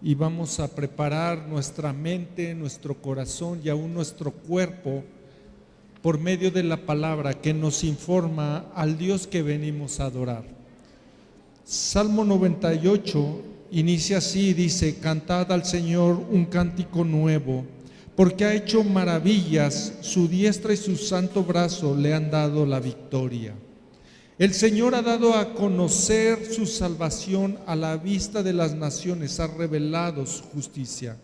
y vamos a preparar nuestra mente, nuestro corazón y aún nuestro cuerpo por medio de la palabra que nos informa al Dios que venimos a adorar. Salmo 98 inicia así, dice: cantad al Señor un cántico nuevo, porque ha hecho maravillas, su diestra y su santo brazo le han dado la victoria. El Señor ha dado a conocer su salvación a la vista de las naciones, ha revelado su justicia.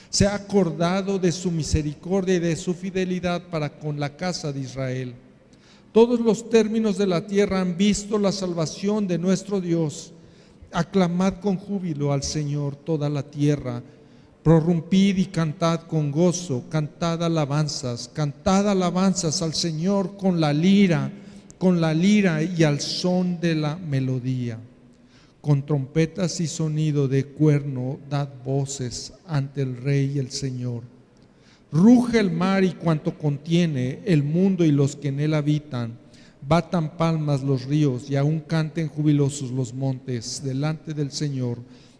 Se ha acordado de su misericordia y de su fidelidad para con la casa de Israel. Todos los términos de la tierra han visto la salvación de nuestro Dios. Aclamad con júbilo al Señor toda la tierra. Prorrumpid y cantad con gozo, cantad alabanzas al Señor con la lira y al son de la melodía. Con trompetas y sonido de cuerno dad voces ante el Rey y el Señor. Ruge el mar y cuanto contiene, el mundo y los que en él habitan. Batan palmas los ríos y aún canten jubilosos los montes delante del Señor,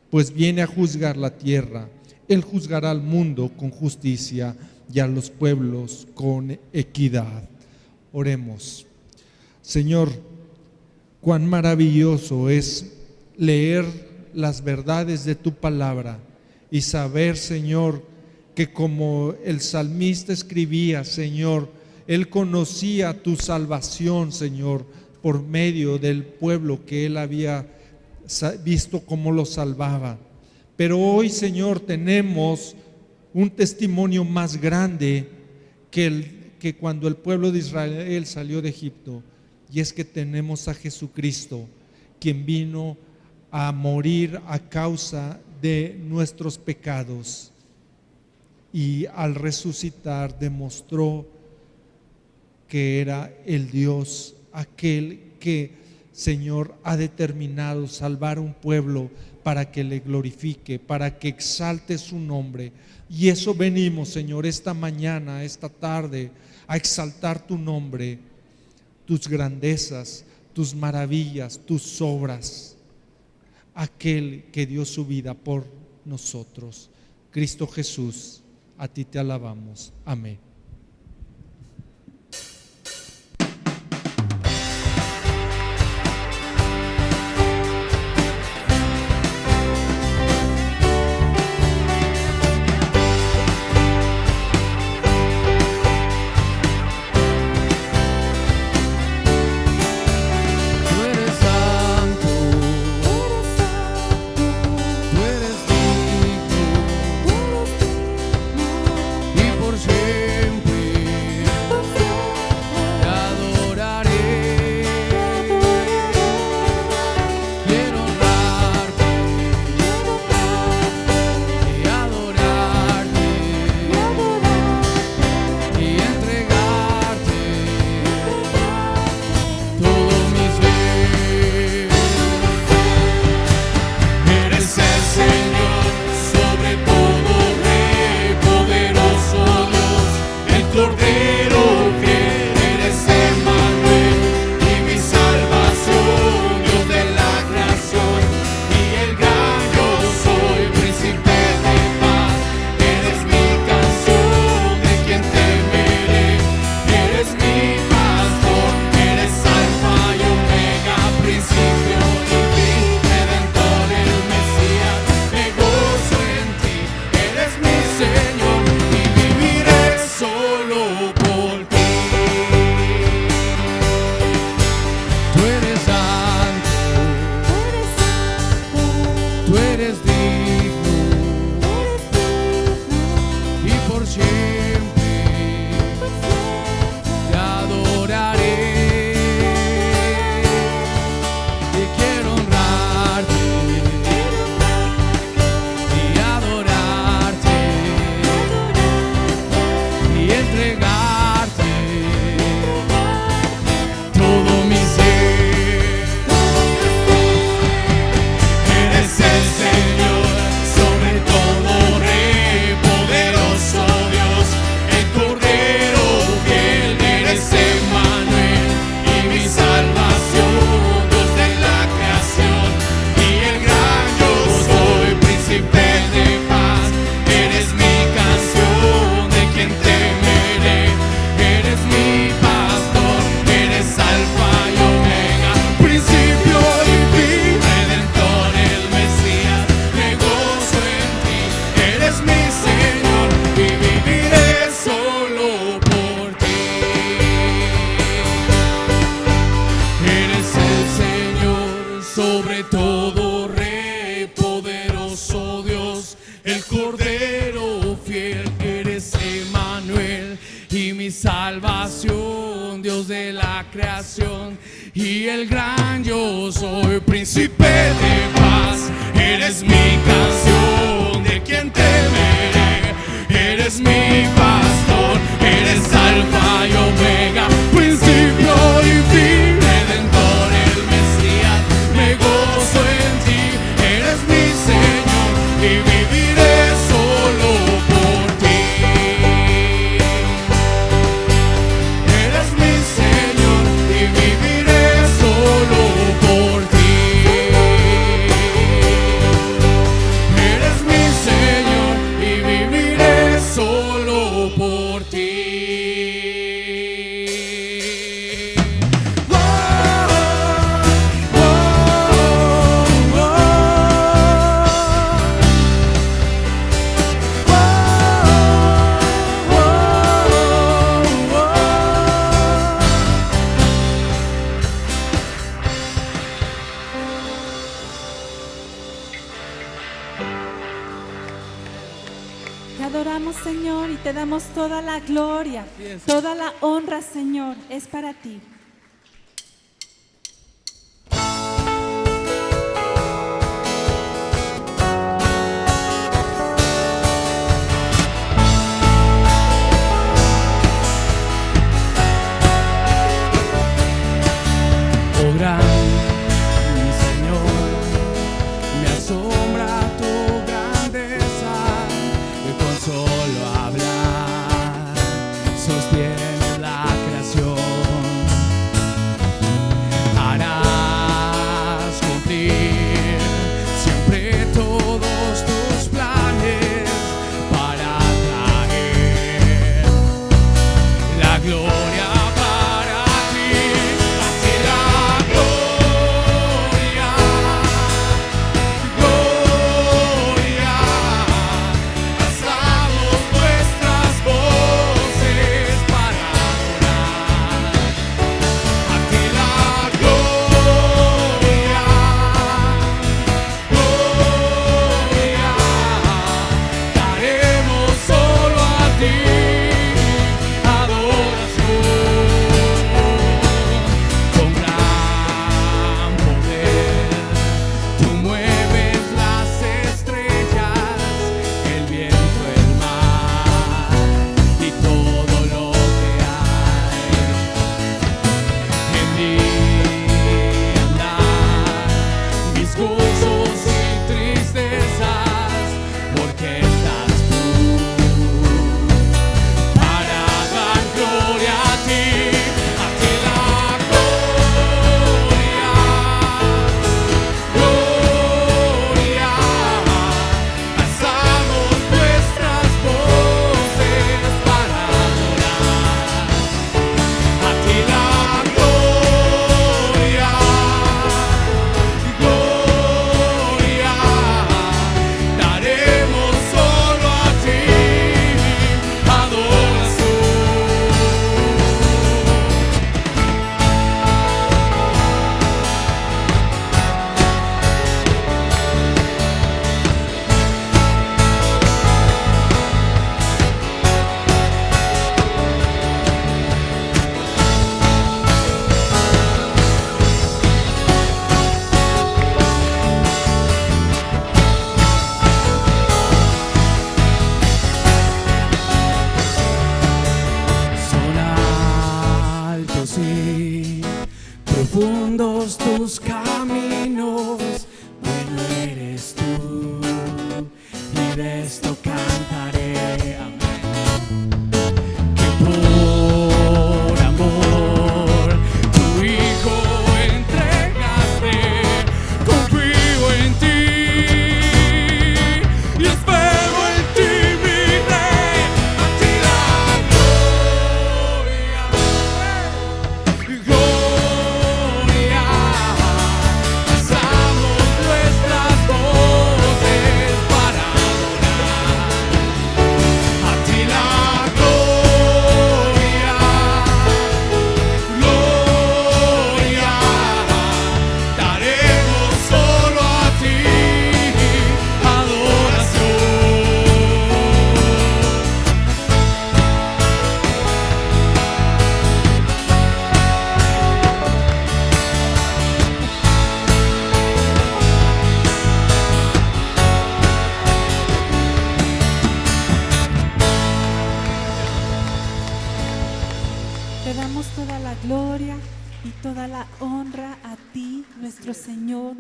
pues viene a juzgar la tierra. Él juzgará al mundo con justicia y a los pueblos con equidad. Oremos. Señor, cuán maravilloso es leer las verdades de tu palabra y saber, Señor, que como el salmista escribía, Señor, él conocía tu salvación, Señor, por medio del pueblo que él había visto cómo lo salvaba. Pero hoy, Señor, tenemos un testimonio más grande que cuando el pueblo de Israel salió de Egipto, y es que tenemos a Jesucristo, quien vino a morir a causa de nuestros pecados, y al resucitar demostró que era el Dios, aquel que, Señor, ha determinado salvar un pueblo para que le glorifique, para que exalte su nombre. Y eso venimos, Señor, esta mañana, esta tarde, a exaltar tu nombre, tus grandezas, tus maravillas, tus obras. Aquel que dio su vida por nosotros, Cristo Jesús, a ti te alabamos. Amén. Por ser sobre todo Rey, poderoso Dios, el Cordero fiel, eres Emmanuel y mi salvación, Dios de la creación y el gran yo soy, príncipe de paz, eres mi canción, de quien temeré, eres mi pastor, eres alfa y omega, principio y fin, redentor, el Mesías, me gozo en ti, eres mi Señor y viviré solo por ti. Eres mi Señor y viviré solo por ti. Eres mi Señor y viviré solo por ti. Oh, oh, oh, oh. Te adoramos, Señor, y te damos toda la gloria, toda la honra, Señor, es para ti. Oh gran mi Señor, me asombra tu grandeza, que con solo hablar sostienes la creación.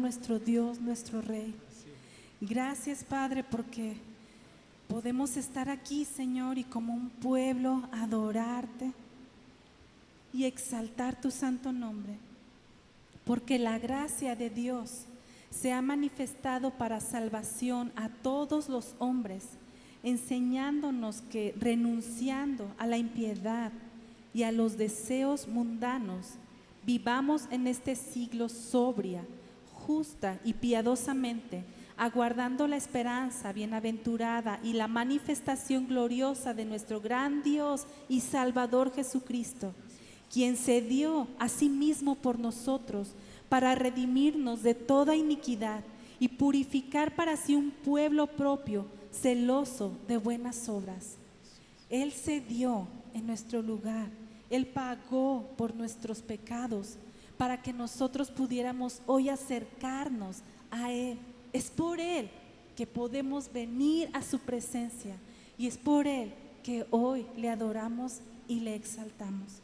nuestro Dios, nuestro Rey. Gracias, Padre, porque podemos estar aquí, Señor, y como un pueblo adorarte y exaltar tu santo nombre, porque la gracia de Dios se ha manifestado para salvación a todos los hombres, enseñándonos que renunciando a la impiedad y a los deseos mundanos, vivamos en este siglo sobria, justa y piadosamente, aguardando la esperanza bienaventurada y la manifestación gloriosa de nuestro gran Dios y Salvador Jesucristo, quien se dio a sí mismo por nosotros para redimirnos de toda iniquidad y purificar para sí un pueblo propio, celoso de buenas obras. Él se dio en nuestro lugar, Él pagó por nuestros pecados para que nosotros pudiéramos hoy acercarnos a Él. Es por Él que podemos venir a su presencia y es por Él que hoy le adoramos y le exaltamos.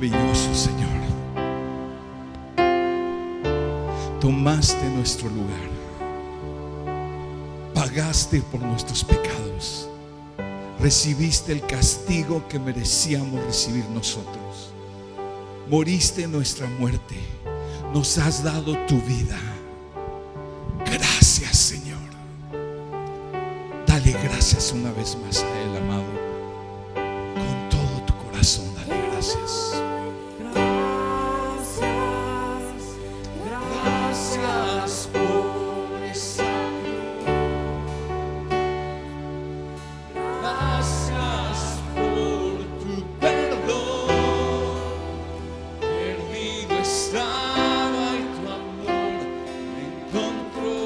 maravilloso, Señor. Tomaste nuestro lugar, pagaste por nuestros pecados, recibiste el castigo que merecíamos recibir nosotros, moriste nuestra muerte, nos has dado tu vida. Gracias, Señor. Dale gracias una vez más a Él, amado. Con todo tu corazón, dale gracias. Gracias por esa luz. Gracias por tu perdón. Perdido estaba y tu amor me encontró.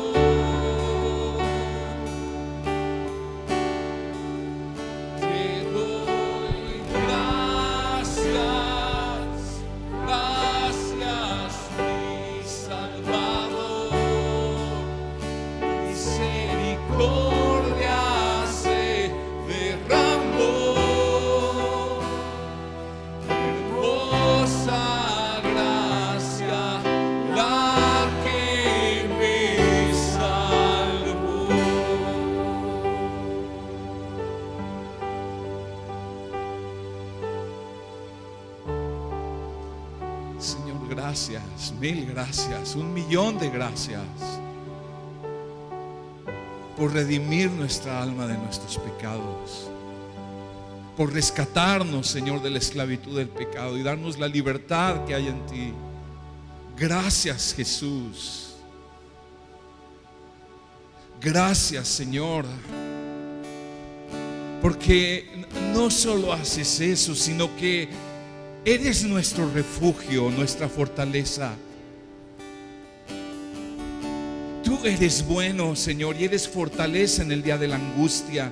Te doy gracias, gracias, mi Salvador. Misericordia se derramó. Hermosa gracia la que me salvó. Señor, gracias, mil gracias, 1.000.000 de gracias por redimir nuestra alma de nuestros pecados, por rescatarnos, Señor, de la esclavitud del pecado y darnos la libertad que hay en ti. Gracias, Jesús. Gracias, Señor, porque no solo haces eso, sino que eres nuestro refugio, nuestra fortaleza. Tú eres bueno, Señor, y eres fortaleza en el día de la angustia,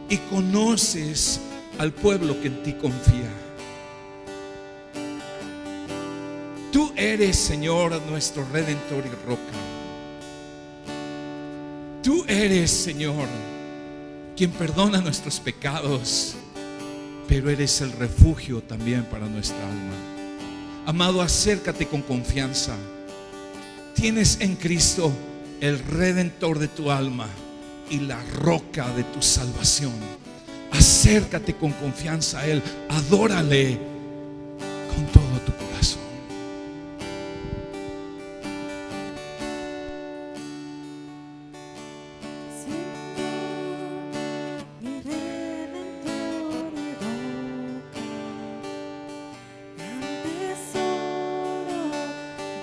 y conoces al pueblo que en ti confía. Tú eres, Señor, nuestro redentor y roca. Tú eres, Señor, quien perdona nuestros pecados, pero eres el refugio también para nuestra alma. Amado, acércate con confianza. Tienes en Cristo el redentor de tu alma y la roca de tu salvación. Acércate con confianza a Él, adórale con todo tu corazón. Mi redentor y roca, gran tesoro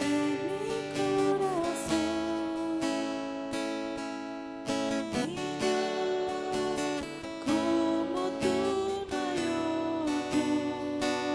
de mi corazón. Mi Dios, como tú no hay otro.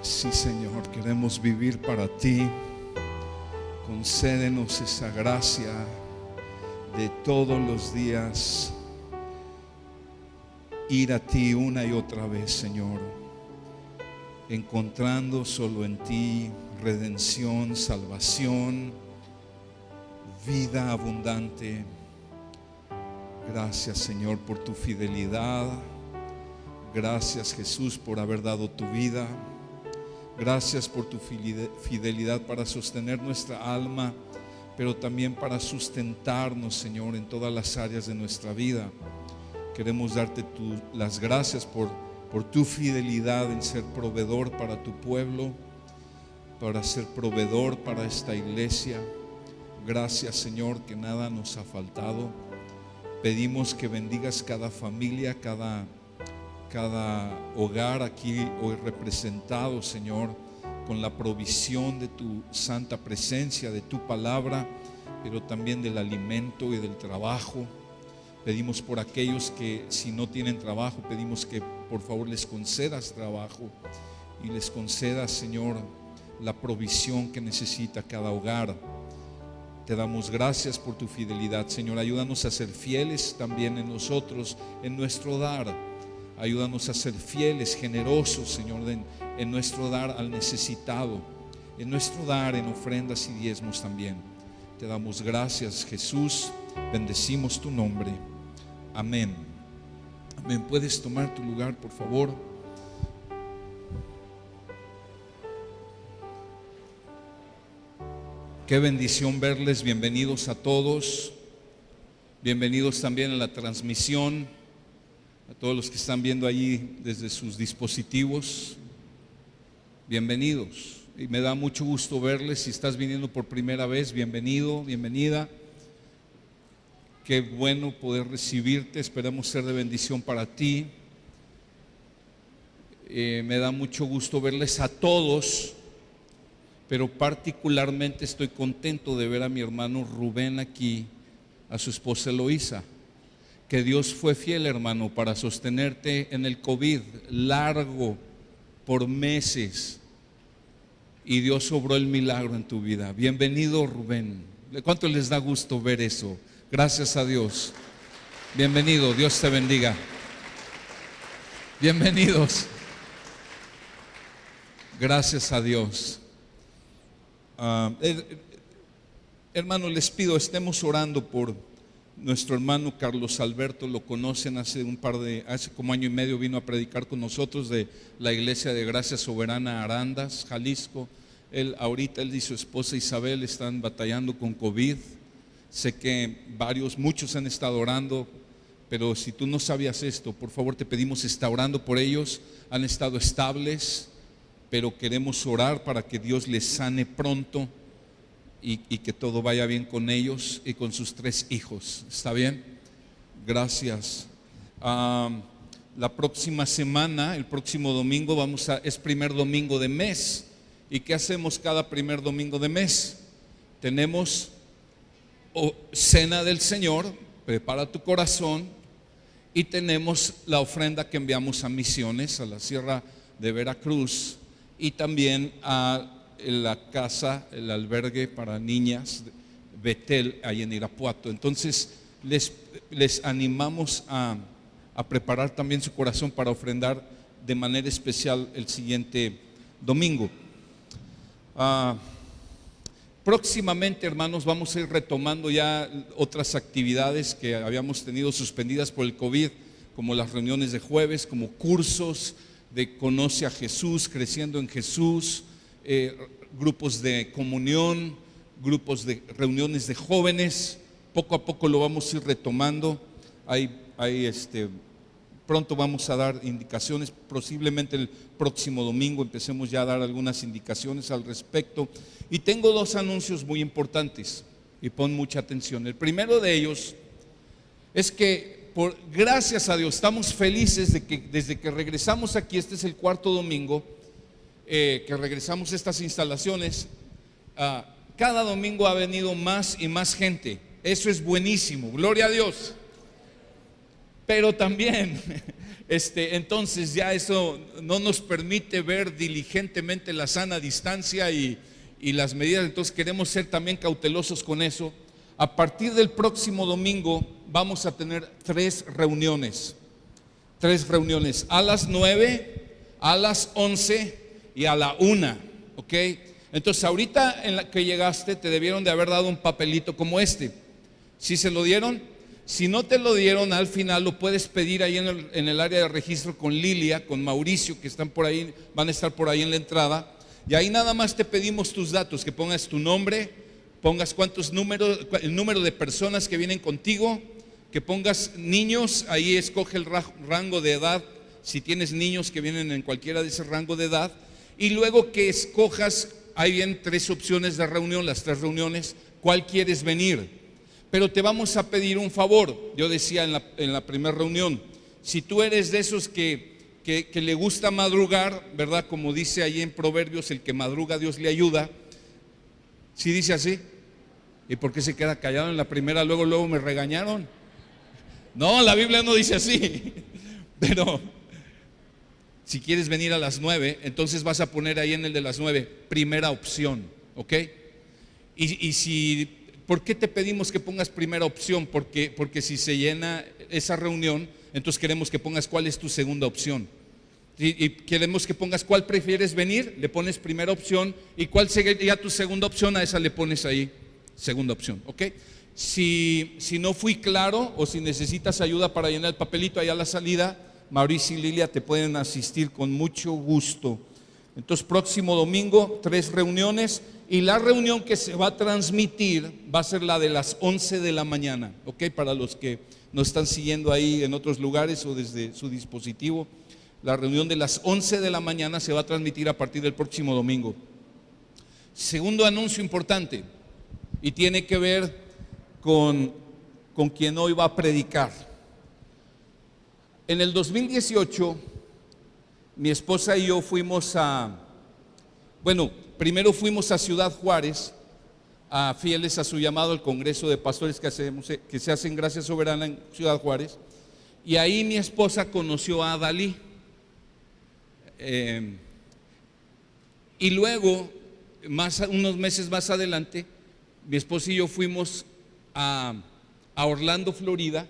Sí, Señor, queremos vivir para ti. Concédenos esa gracia de todos los días ir a ti una y otra vez, Señor, encontrando solo en ti redención, salvación, vida abundante. Gracias, Señor, por tu fidelidad. Gracias, Jesús, por haber dado tu vida. Gracias por tu fidelidad para sostener nuestra alma, pero también para sustentarnos, Señor, en todas las áreas de nuestra vida. Queremos darte las gracias por tu fidelidad en ser proveedor para tu pueblo, para ser proveedor para esta iglesia. Gracias, Señor, que nada nos ha faltado. Pedimos que bendigas cada familia, cada hogar aquí hoy representado, Señor, con la provisión de tu santa presencia, de tu palabra, pero también del alimento y del trabajo. Pedimos por aquellos que si no tienen trabajo, pedimos que por favor les concedas trabajo y les concedas, Señor, la provisión que necesita cada hogar. Te damos gracias por tu fidelidad, Señor. Ayúdanos a ser fieles también en nosotros, en nuestro dar. Ayúdanos a ser fieles, generosos, Señor, en nuestro dar al necesitado, en nuestro dar en ofrendas y diezmos también. Te damos gracias, Jesús. Bendecimos tu nombre. Amén. Amén. ¿Puedes tomar tu lugar, por favor? Qué bendición verles. Bienvenidos a todos. Bienvenidos también a la transmisión. A todos los que están viendo allí desde sus dispositivos, bienvenidos. Y me da mucho gusto verles. Si estás viniendo por primera vez, bienvenido, bienvenida. Qué bueno poder recibirte. Esperamos ser de bendición para ti. Me da mucho gusto verles a todos, pero particularmente estoy contento de ver a mi hermano Rubén aquí, a su esposa Eloísa. Que Dios fue fiel, hermano, para sostenerte en el COVID largo, por meses, y Dios obró el milagro en tu vida. Bienvenido, Rubén. ¿Cuánto les da gusto ver eso? Gracias a Dios. Bienvenido, Dios te bendiga. Bienvenidos. Gracias a Dios. Hermano, les pido, estemos orando por nuestro hermano Carlos Alberto. Lo conocen, hace como año y medio vino a predicar con nosotros de la Iglesia de Gracia Soberana Arandas, Jalisco. Ahorita él y su esposa Isabel están batallando con COVID. Sé que muchos han estado orando, pero si tú no sabías esto, por favor te pedimos, está orando por ellos. Han estado estables, pero queremos orar para que Dios les sane pronto. Y que todo vaya bien con ellos y con sus 3 hijos. ¿Está bien? Gracias. La próxima semana, el próximo domingo, es primer domingo de mes. ¿Y qué hacemos cada primer domingo de mes? Tenemos cena del Señor, prepara tu corazón, y tenemos la ofrenda que enviamos a misiones, a la Sierra de Veracruz, y también a la casa, el albergue para niñas Betel, ahí en Irapuato. Entonces les animamos a preparar también su corazón para ofrendar de manera especial el siguiente domingo. Próximamente, hermanos, vamos a ir retomando ya otras actividades que habíamos tenido suspendidas por el COVID, como las reuniones de jueves, como cursos de Conoce a Jesús, Creciendo en Jesús, grupos de comunión, grupos de reuniones de jóvenes. Poco a poco lo vamos a ir retomando. Pronto vamos a dar indicaciones, posiblemente el próximo domingo empecemos ya a dar algunas indicaciones al respecto. Y tengo 2 anuncios muy importantes, y pon mucha atención. El primero de ellos es que gracias a Dios estamos felices de que desde que regresamos aquí, este es el 4º domingo que regresamos a estas instalaciones, cada domingo ha venido más y más gente. Eso es buenísimo, gloria a Dios. Pero también, entonces ya eso no nos permite ver diligentemente la sana distancia y las medidas. Entonces queremos ser también cautelosos con eso. A partir del próximo domingo vamos a tener 3 reuniones. 3 reuniones, a las 9, a las 11 y a la 1, ¿ok? Entonces ahorita en la que llegaste te debieron de haber dado un papelito como este. ¿Sí se lo dieron? Si no te lo dieron, al final lo puedes pedir ahí en el área de registro con Lilia, con Mauricio, que están por ahí, van a estar por ahí en la entrada. Y ahí nada más te pedimos tus datos, que pongas tu nombre, pongas el número de personas que vienen contigo, que pongas niños, ahí escoge el rango de edad, si tienes niños que vienen en cualquiera de ese rango de edad, y luego que escojas, ahí vienen 3 opciones de reunión, las 3 reuniones, ¿cuál quieres venir? Pero te vamos a pedir un favor. Yo decía en la primera reunión, si tú eres de esos que le gusta madrugar, ¿verdad? Como dice ahí en Proverbios, el que madruga Dios le ayuda. ¿Sí dice así? ¿Y por qué se queda callado en la primera? Luego me regañaron. No, la Biblia no dice así. Pero si quieres venir a las 9, entonces vas a poner ahí en el de las 9, primera opción, ¿ok? ¿Por qué te pedimos que pongas primera opción? Porque si se llena esa reunión, entonces queremos que pongas cuál es tu segunda opción. Y queremos que pongas cuál prefieres venir, le pones primera opción, y cuál sería tu segunda opción, a esa le pones ahí segunda opción, ¿ok? Si no fui claro o si necesitas ayuda para llenar el papelito allá a la salida, Mauricio y Lilia te pueden asistir con mucho gusto. Entonces próximo domingo 3 reuniones, y la reunión que se va a transmitir va a ser la de las 11 de la mañana, ¿ok? Para los que nos están siguiendo ahí en otros lugares o desde su dispositivo, la reunión de las 11 de la mañana se va a transmitir a partir del próximo domingo. Segundo anuncio importante, y tiene que ver con quien hoy va a predicar. En el 2018, mi esposa y yo fuimos primero fuimos a Ciudad Juárez, fieles a su llamado al Congreso de Pastores que se hace en Gracia Soberana en Ciudad Juárez, y ahí mi esposa conoció a Adalí. Y luego, unos meses más adelante, mi esposa y yo fuimos a Orlando, Florida,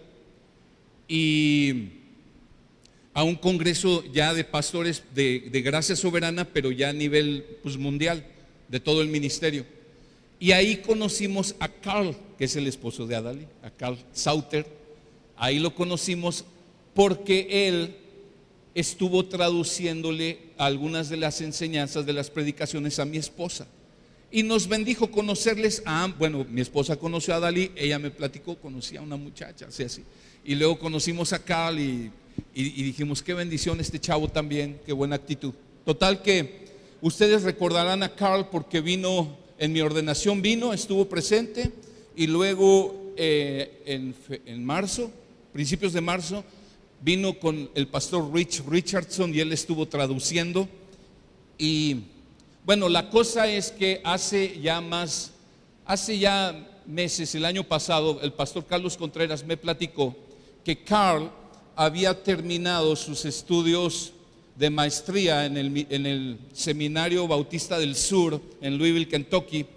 y a un congreso ya de pastores de Gracia Soberana, pero ya a nivel mundial, de todo el ministerio. Y ahí conocimos a Carl, que es el esposo de Adalí, a Carl Sauter. Ahí lo conocimos porque él estuvo traduciéndole algunas de las enseñanzas de las predicaciones a mi esposa. Y nos bendijo conocerles mi esposa conoció a Adalí, ella me platicó, conocía a una muchacha, así. Y luego conocimos a Carl y dijimos, qué bendición este chavo también, qué buena actitud. Total que ustedes recordarán a Carl porque vino en mi ordenación, estuvo presente, y luego en marzo, principios de marzo, vino con el pastor Rich Richardson y él estuvo traduciendo. Y bueno, la cosa es que hace ya meses, el año pasado, el pastor Carlos Contreras me platicó que Carl había terminado sus estudios de maestría en el Seminario Bautista del Sur en Louisville, Kentucky,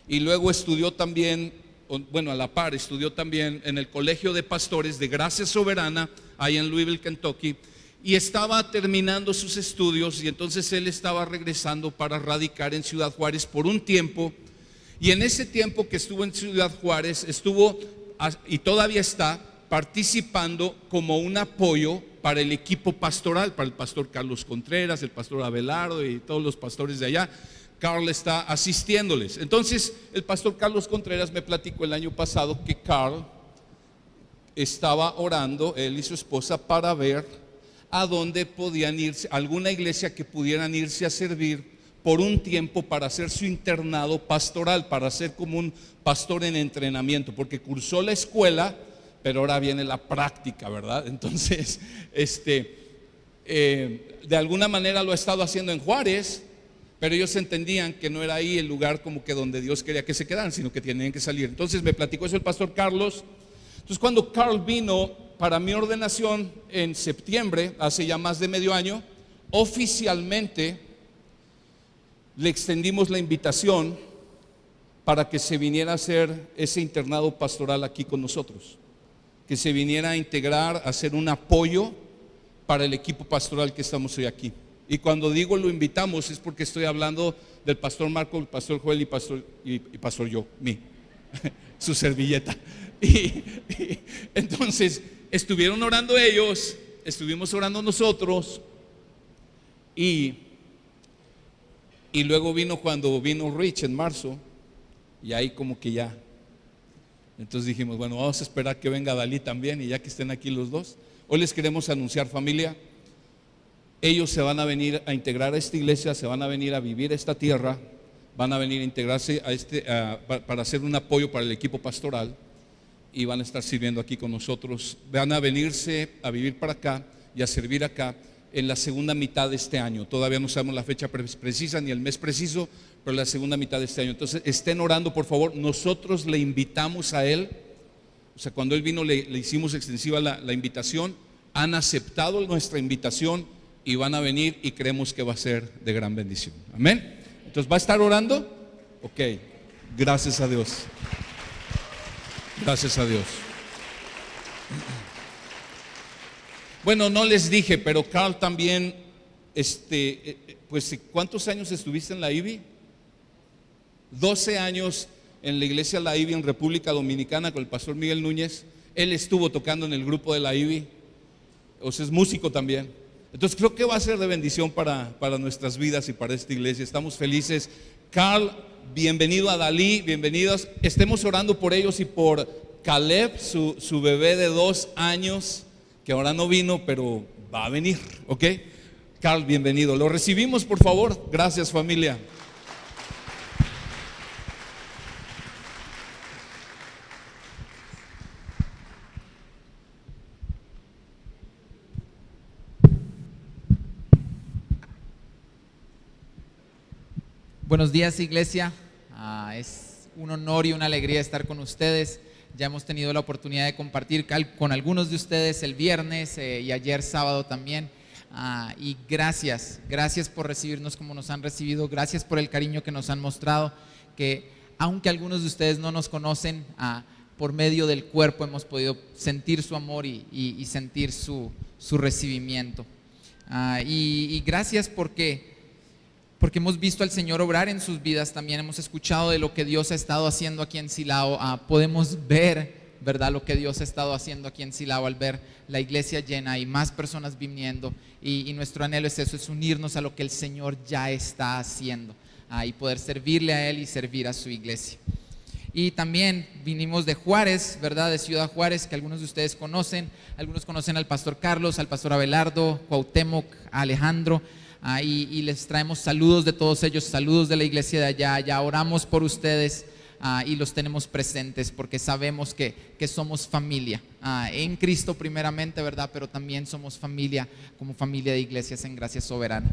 y luego estudió también, a la par estudió también en el Colegio de Pastores de Gracia Soberana ahí en Louisville, Kentucky, y estaba terminando sus estudios, y entonces él estaba regresando para radicar en Ciudad Juárez por un tiempo. Y en ese tiempo que estuvo en Ciudad Juárez, estuvo y todavía está participando como un apoyo para el equipo pastoral, para el pastor Carlos Contreras, el pastor Abelardo y todos los pastores de allá. Carl está asistiéndoles. Entonces el pastor Carlos Contreras me platicó el año pasado que Carl estaba orando, él y su esposa, para ver a dónde podían irse, alguna iglesia que pudieran irse a servir por un tiempo para hacer su internado pastoral, para ser como un pastor en entrenamiento, porque cursó la escuela, pero ahora viene la práctica, ¿verdad? Entonces, de alguna manera lo ha estado haciendo en Juárez, pero ellos entendían que no era ahí el lugar como que donde Dios quería que se quedaran, sino que tenían que salir. Entonces me platicó eso el pastor Carlos. Entonces cuando Carl vino para mi ordenación en septiembre, hace ya más de medio año, oficialmente le extendimos la invitación para que se viniera a hacer ese internado pastoral aquí con nosotros, que se viniera a integrar, a hacer un apoyo para el equipo pastoral que estamos hoy aquí. Y cuando digo lo invitamos es porque estoy hablando del pastor Marco, el pastor Joel y pastor yo, su servilleta. Y entonces estuvieron orando ellos, estuvimos orando nosotros, y luego cuando vino Rich en marzo, y ahí como que ya, entonces dijimos, bueno, vamos a esperar que venga Dalí también, y ya que estén aquí los dos, hoy les queremos anunciar, familia, ellos se van a venir a integrar a esta iglesia, se van a venir a vivir esta tierra, van a venir a integrarse para hacer un apoyo para el equipo pastoral, y van a estar sirviendo aquí con nosotros. Van a venirse a vivir para acá y a servir acá en la segunda mitad de este año. Todavía no sabemos la fecha precisa ni el mes preciso, pero la segunda mitad de este año. Entonces estén orando, por favor. Nosotros le invitamos a él, o sea, cuando él vino le hicimos extensiva la invitación. Han aceptado nuestra invitación y van a venir, y creemos que va a ser de gran bendición. Amén. Entonces, ¿va a estar orando? Ok, gracias a Dios. Gracias a Dios. Bueno, no les dije, pero Carl también, pues, ¿cuántos años estuviste en la IBI? 12 años en la iglesia La IBI en República Dominicana con el pastor Miguel Núñez. Él estuvo tocando en el grupo de la IBI, o sea, es músico también. Entonces creo que va a ser de bendición para nuestras vidas y para esta iglesia. Estamos felices. Carl, bienvenido a Dalí, bienvenidos. Estemos orando por ellos y por Caleb, su bebé de 2 años, que ahora no vino, pero va a venir, ¿ok? Carl, bienvenido. Lo recibimos, por favor. Gracias, familia. Buenos días, iglesia. Es un honor y una alegría estar con ustedes. Ya hemos tenido la oportunidad de compartir con algunos de ustedes el viernes y ayer sábado también. Y gracias por recibirnos como nos han recibido. Gracias por el cariño que nos han mostrado. Que aunque algunos de ustedes no nos conocen, por medio del cuerpo hemos podido sentir su amor y sentir su recibimiento. Y gracias porque hemos visto al Señor obrar en sus vidas. También hemos escuchado de lo que Dios ha estado haciendo aquí en Silao. Podemos ver, ¿verdad?, lo que Dios ha estado haciendo aquí en Silao al ver la iglesia llena y más personas viniendo. Y nuestro anhelo es eso, es unirnos a lo que el Señor ya está haciendo y poder servirle a Él y servir a su iglesia. Y también vinimos de Juárez, ¿verdad?, de Ciudad Juárez, que algunos de ustedes conocen. Algunos conocen al pastor Carlos, al pastor Abelardo, Cuauhtémoc, a Alejandro. Y les traemos saludos de todos ellos, saludos de la iglesia de allá. Ya oramos por ustedes y los tenemos presentes porque sabemos que somos familia en Cristo primeramente, ¿verdad? Pero también somos familia como familia de iglesias en Gracia Soberana.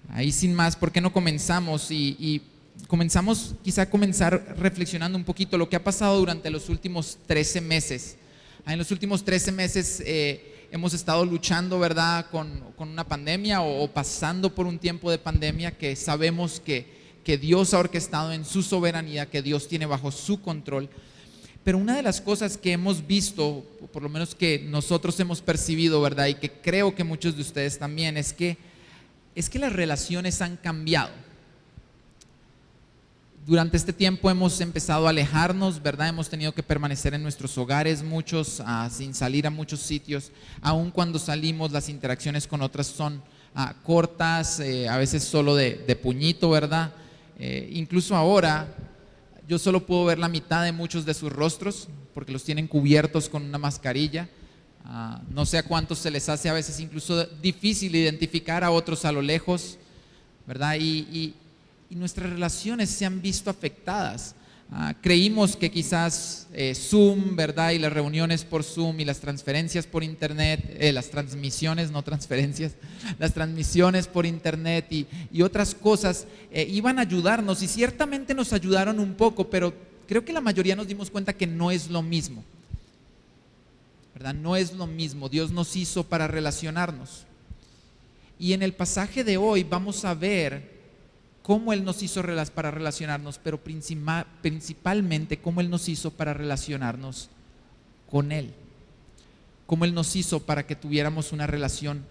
Ahí sin más, ¿por qué no comenzamos? Y comenzamos, quizá comenzar reflexionando un poquito lo que ha pasado durante los últimos 13 meses. En los últimos 13 meses hemos estado luchando, ¿verdad?, con una pandemia o pasando por un tiempo de pandemia que sabemos que Dios ha orquestado en su soberanía, que Dios tiene bajo su control. Pero una de las cosas que hemos visto, o por lo menos que nosotros hemos percibido, ¿verdad?, y que creo que muchos de ustedes también, es que las relaciones han cambiado. Durante este tiempo hemos empezado a alejarnos, ¿verdad? Hemos tenido que permanecer en nuestros hogares, muchos sin salir a muchos sitios. Aun cuando salimos, las interacciones con otras son cortas, a veces solo de puñito, ¿verdad? Incluso ahora yo solo puedo ver la mitad de muchos de sus rostros porque los tienen cubiertos con una mascarilla. No sé a cuántos se les hace a veces incluso difícil identificar a otros a lo lejos, ¿verdad? Y nuestras relaciones se han visto afectadas. Creímos que quizás Zoom, ¿verdad?, y las reuniones por Zoom y las transferencias por internet, las transmisiones, no transferencias, las transmisiones por internet y otras cosas iban a ayudarnos, y ciertamente nos ayudaron un poco, pero creo que la mayoría nos dimos cuenta que no es lo mismo. ¿verdad? No es lo mismo. Dios nos hizo para relacionarnos. Y en el pasaje de hoy vamos a ver cómo Él nos hizo para relacionarnos, pero principalmente cómo Él nos hizo para relacionarnos con Él. Cómo Él nos hizo para que tuviéramos una relación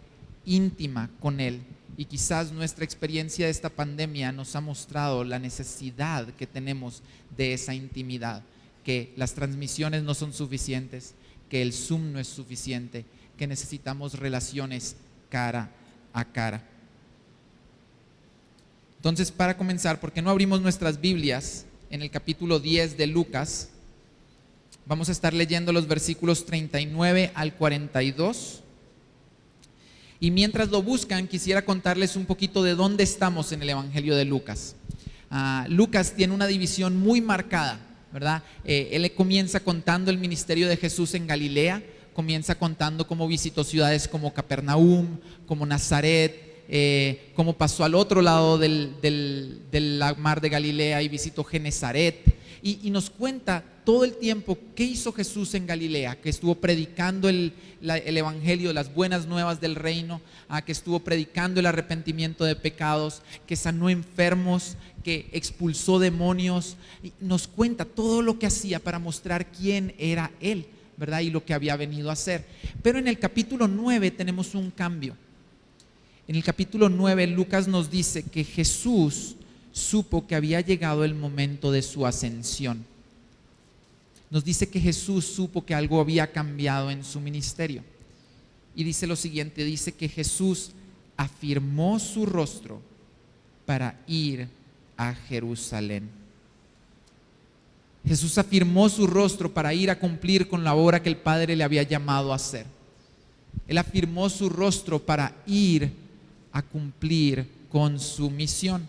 íntima con Él. Y quizás nuestra experiencia de esta pandemia nos ha mostrado la necesidad que tenemos de esa intimidad, que las transmisiones no son suficientes, que el Zoom no es suficiente, que necesitamos relaciones cara a cara. Entonces, para comenzar, ¿por qué no abrimos nuestras Biblias en el capítulo 10 de Lucas? Vamos a estar leyendo los versículos 39 al 42. Y mientras lo buscan, quisiera contarles un poquito de dónde estamos en el Evangelio de Lucas. Lucas tiene una división muy marcada, ¿verdad? Él comienza contando el ministerio de Jesús en Galilea, comienza contando cómo visitó ciudades como Capernaum, como Nazaret, cómo pasó al otro lado del mar de Galilea y visitó Genesaret, y nos cuenta todo el tiempo qué hizo Jesús en Galilea, que estuvo predicando el evangelio, las buenas nuevas del reino, que estuvo predicando el arrepentimiento de pecados, que sanó enfermos, que expulsó demonios, y nos cuenta todo lo que hacía para mostrar quién era Él, ¿verdad? Y lo que había venido a hacer. Pero en el capítulo 9 tenemos un cambio. En el capítulo 9 Lucas nos dice que Jesús supo que había llegado el momento de su ascensión. Nos dice que Jesús supo que algo había cambiado en su ministerio. Y dice lo siguiente, dice que Jesús afirmó su rostro para ir a Jerusalén. Jesús afirmó su rostro para ir a cumplir con la obra que el Padre le había llamado a hacer. Él afirmó su rostro para ir a cumplir con su misión.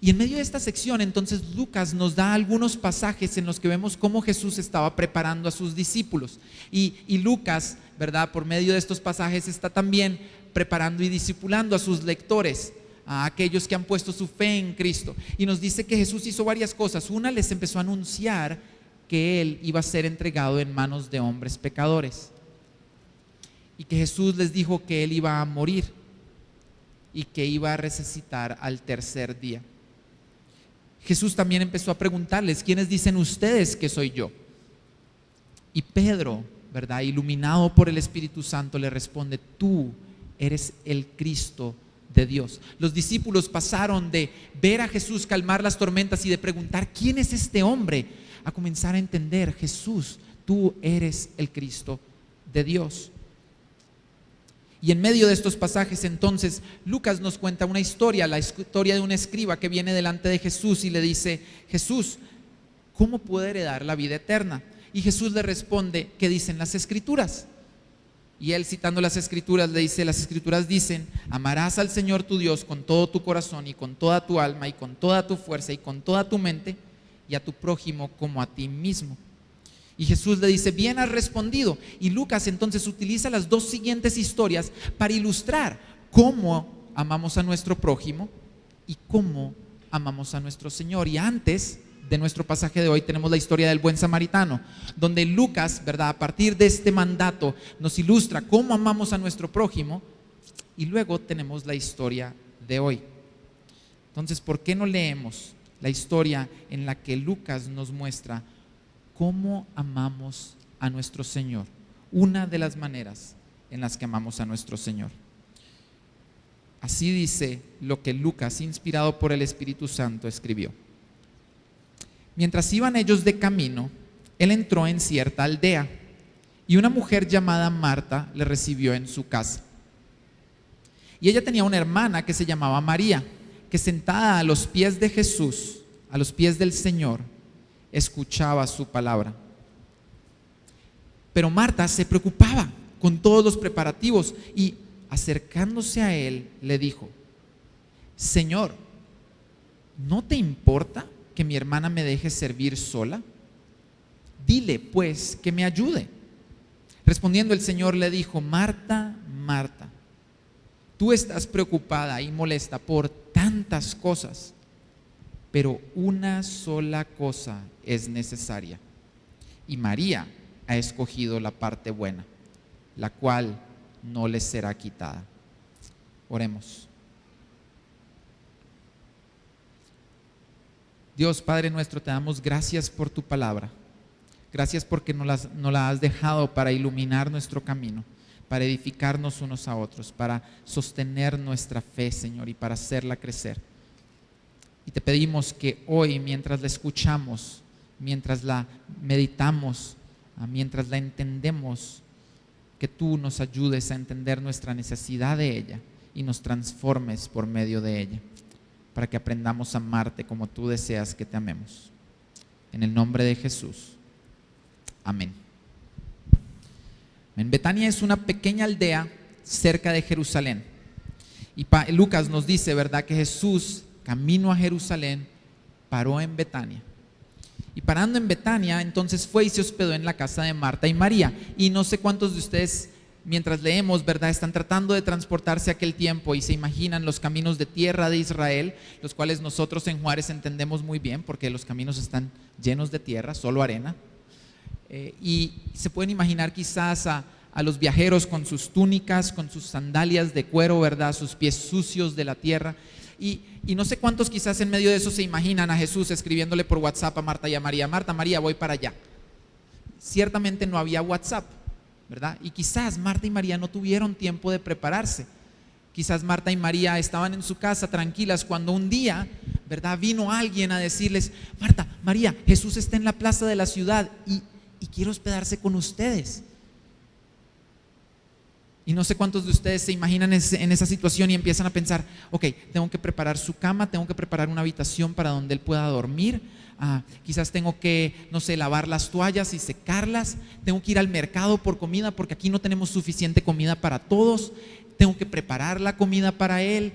Y en medio de esta sección, entonces, Lucas nos da algunos pasajes en los que vemos cómo Jesús estaba preparando a sus discípulos. Y Lucas, ¿verdad?, por medio de estos pasajes está también preparando y discipulando a sus lectores, a aquellos que han puesto su fe en Cristo. Y nos dice que Jesús hizo varias cosas. Una, les empezó a anunciar que Él iba a ser entregado en manos de hombres pecadores. Y que Jesús les dijo que Él iba a morir y que iba a resucitar al tercer día. Jesús también empezó a preguntarles, ¿quiénes dicen ustedes que soy yo? Y Pedro, ¿verdad?, iluminado por el Espíritu Santo, le responde, tú eres el Cristo de Dios. Los discípulos pasaron de ver a Jesús calmar las tormentas y de preguntar, ¿quién es este hombre?, a comenzar a entender, Jesús, tú eres el Cristo de Dios. Y en medio de estos pasajes, entonces, Lucas nos cuenta una historia, la historia de un escriba que viene delante de Jesús y le dice, Jesús, ¿cómo puedo heredar la vida eterna? Y Jesús le responde, ¿qué dicen las Escrituras? Y él, citando las Escrituras, le dice, las Escrituras dicen, amarás al Señor tu Dios con todo tu corazón y con toda tu alma y con toda tu fuerza y con toda tu mente, y a tu prójimo como a ti mismo. Y Jesús le dice, bien has respondido. Y Lucas entonces utiliza las dos siguientes historias para ilustrar cómo amamos a nuestro prójimo y cómo amamos a nuestro Señor. Y antes de nuestro pasaje de hoy tenemos la historia del buen samaritano, donde Lucas, ¿verdad?, a partir de este mandato nos ilustra cómo amamos a nuestro prójimo, y luego tenemos la historia de hoy. Entonces, ¿por qué no leemos la historia en la que Lucas nos muestra cómo amamos a nuestro Señor? Una de las maneras en las que amamos a nuestro Señor. Así dice lo que Lucas, inspirado por el Espíritu Santo, escribió. Mientras iban ellos de camino, él entró en cierta aldea y una mujer llamada Marta le recibió en su casa. Y ella tenía una hermana que se llamaba María, que sentada a los pies de Jesús, a los pies del Señor, escuchaba su palabra. Pero Marta se preocupaba con todos los preparativos y, acercándose a él, le dijo, Señor, ¿no te importa que mi hermana me deje servir sola? Dile pues que me ayude. Respondiendo el Señor le dijo, Marta, Marta, tú estás preocupada y molesta por tantas cosas, pero una sola cosa es necesaria. Y María ha escogido la parte buena, la cual no les será quitada. Oremos. Dios Padre nuestro, te damos gracias por tu palabra. Gracias porque nos la has dejado para iluminar nuestro camino, para edificarnos unos a otros, para sostener nuestra fe, Señor, y para hacerla crecer. Y te pedimos que hoy, mientras la escuchamos, mientras la meditamos, mientras la entendemos, que tú nos ayudes a entender nuestra necesidad de ella y nos transformes por medio de ella, para que aprendamos a amarte como tú deseas que te amemos. En el nombre de Jesús. Amén. Betania es una pequeña aldea cerca de Jerusalén. Y Lucas nos dice, ¿verdad?, que Jesús, camino a Jerusalén, paró en Betania. Y parando en Betania, entonces fue y se hospedó en la casa de Marta y María. Y no sé cuántos de ustedes, mientras leemos, ¿verdad?, están tratando de transportarse a aquel tiempo y se imaginan los caminos de tierra de Israel, los cuales nosotros en Juárez entendemos muy bien, porque los caminos están llenos de tierra, solo arena. Y se pueden imaginar quizás a los viajeros con sus túnicas, con sus sandalias de cuero, ¿verdad?, sus pies sucios de la tierra. Y no sé cuántos quizás en medio de eso se imaginan a Jesús escribiéndole por WhatsApp a Marta y a María: Marta, María, voy para allá. Ciertamente no había WhatsApp, ¿verdad? Y quizás Marta y María no tuvieron tiempo de prepararse. Quizás Marta y María estaban en su casa tranquilas cuando un día, ¿verdad?, vino alguien a decirles: Marta, María, Jesús está en la plaza de la ciudad y quiere hospedarse con ustedes. Y no sé cuántos de ustedes se imaginan en esa situación y empiezan a pensar: ok, tengo que preparar su cama, tengo que preparar una habitación para donde él pueda dormir, quizás tengo que, no sé, lavar las toallas y secarlas, tengo que ir al mercado por comida porque aquí no tenemos suficiente comida para todos, tengo que preparar la comida para él.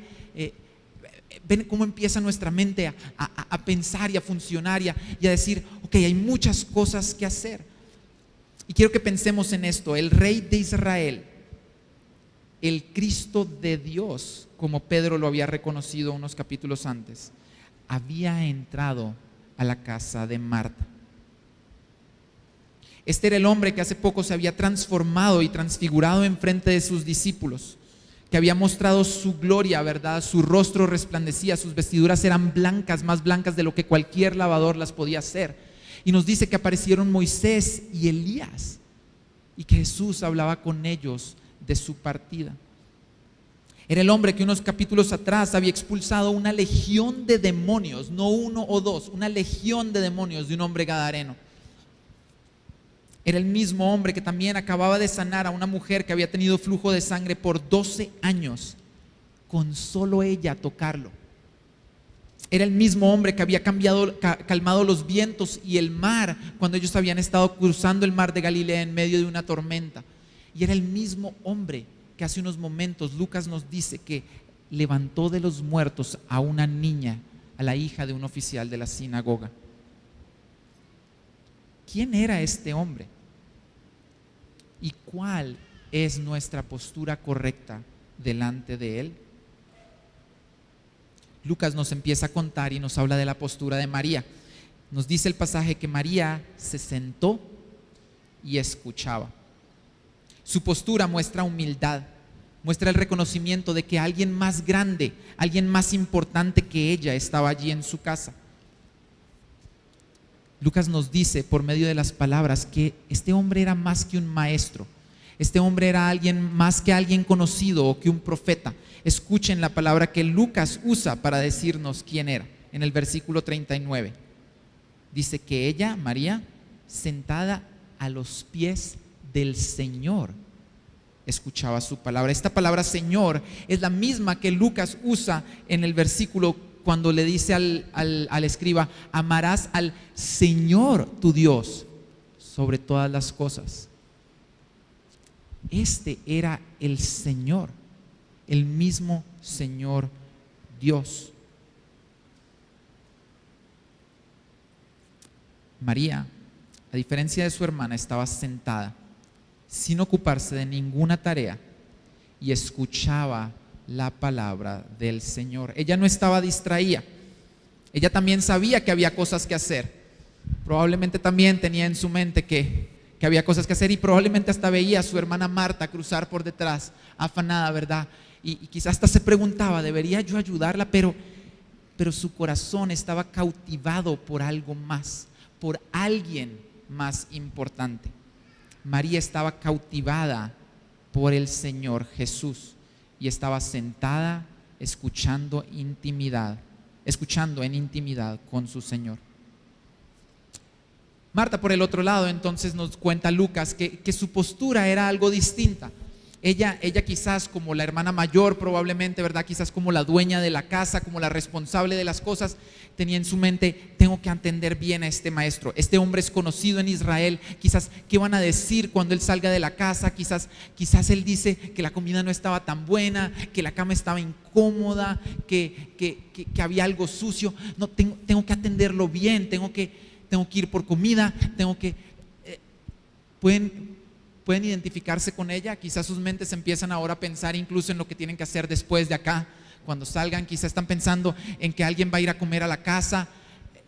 Ven cómo empieza nuestra mente a pensar y a funcionar y a decir: ok, hay muchas cosas que hacer. Y quiero que pensemos en esto: el rey de Israel, el Cristo de Dios, como Pedro lo había reconocido unos capítulos antes, había entrado a la casa de Marta. Este era el hombre que hace poco se había transformado y transfigurado en frente de sus discípulos, que había mostrado su gloria, ¿verdad? Su rostro resplandecía, sus vestiduras eran blancas, más blancas de lo que cualquier lavador las podía hacer. Y nos dice que aparecieron Moisés y Elías y que Jesús hablaba con ellos de su partida. Era el hombre que unos capítulos atrás había expulsado una legión de demonios, no uno o dos, una legión de demonios de un hombre gadareno. Era el mismo hombre que también acababa de sanar a una mujer que había tenido flujo de sangre por 12 años, con solo ella tocarlo. Era el mismo hombre que había calmado los vientos y el mar cuando ellos habían estado cruzando el mar de Galilea en medio de una tormenta. Y era el mismo hombre que hace unos momentos Lucas nos dice que levantó de los muertos a una niña, a la hija de un oficial de la sinagoga. ¿Quién era este hombre? ¿Y cuál es nuestra postura correcta delante de él? Lucas nos empieza a contar y nos habla de la postura de María. Nos dice el pasaje que María se sentó y escuchaba. Su postura muestra humildad, muestra el reconocimiento de que alguien más grande, alguien más importante que ella estaba allí en su casa. Lucas nos dice por medio de las palabras que este hombre era más que un maestro. Este hombre era alguien más que alguien conocido o que un profeta. Escuchen la palabra que Lucas usa para decirnos quién era. En el versículo 39 dice que ella, María, sentada a los pies del Señor, escuchaba su palabra. Esta palabra Señor es la misma que Lucas usa en el versículo cuando le dice al escriba: amarás al Señor tu Dios sobre todas las cosas. Este era el Señor, el mismo Señor Dios. María, a diferencia de su hermana, estaba sentada sin ocuparse de ninguna tarea y escuchaba la palabra del Señor. Ella no estaba distraída. Ella también sabía que había cosas que hacer. Probablemente también tenía en su mente que que había cosas que hacer y probablemente hasta veía a su hermana Marta cruzar por detrás, afanada, ¿verdad? Y quizás hasta se preguntaba, ¿debería yo ayudarla? Pero su corazón estaba cautivado por algo más, por alguien más importante. María estaba cautivada por el Señor Jesús y estaba sentada escuchando en intimidad con su Señor. Marta, por el otro lado, entonces nos cuenta Lucas que su postura era algo distinta. Ella quizás como la hermana mayor probablemente, ¿verdad? Quizás como la dueña de la casa, como la responsable de las cosas, tenía en su mente, tengo que atender bien a este maestro. Este hombre es conocido en Israel, quizás, ¿qué van a decir cuando él salga de la casa? Quizás él dice que la comida no estaba tan buena, que la cama estaba incómoda, que había algo sucio. No, tengo que atenderlo bien, tengo que ir por comida, pueden identificarse con ella. Quizás sus mentes empiezan ahora a pensar incluso en lo que tienen que hacer después de acá. Cuando salgan, quizás están pensando en que alguien va a ir a comer a la casa,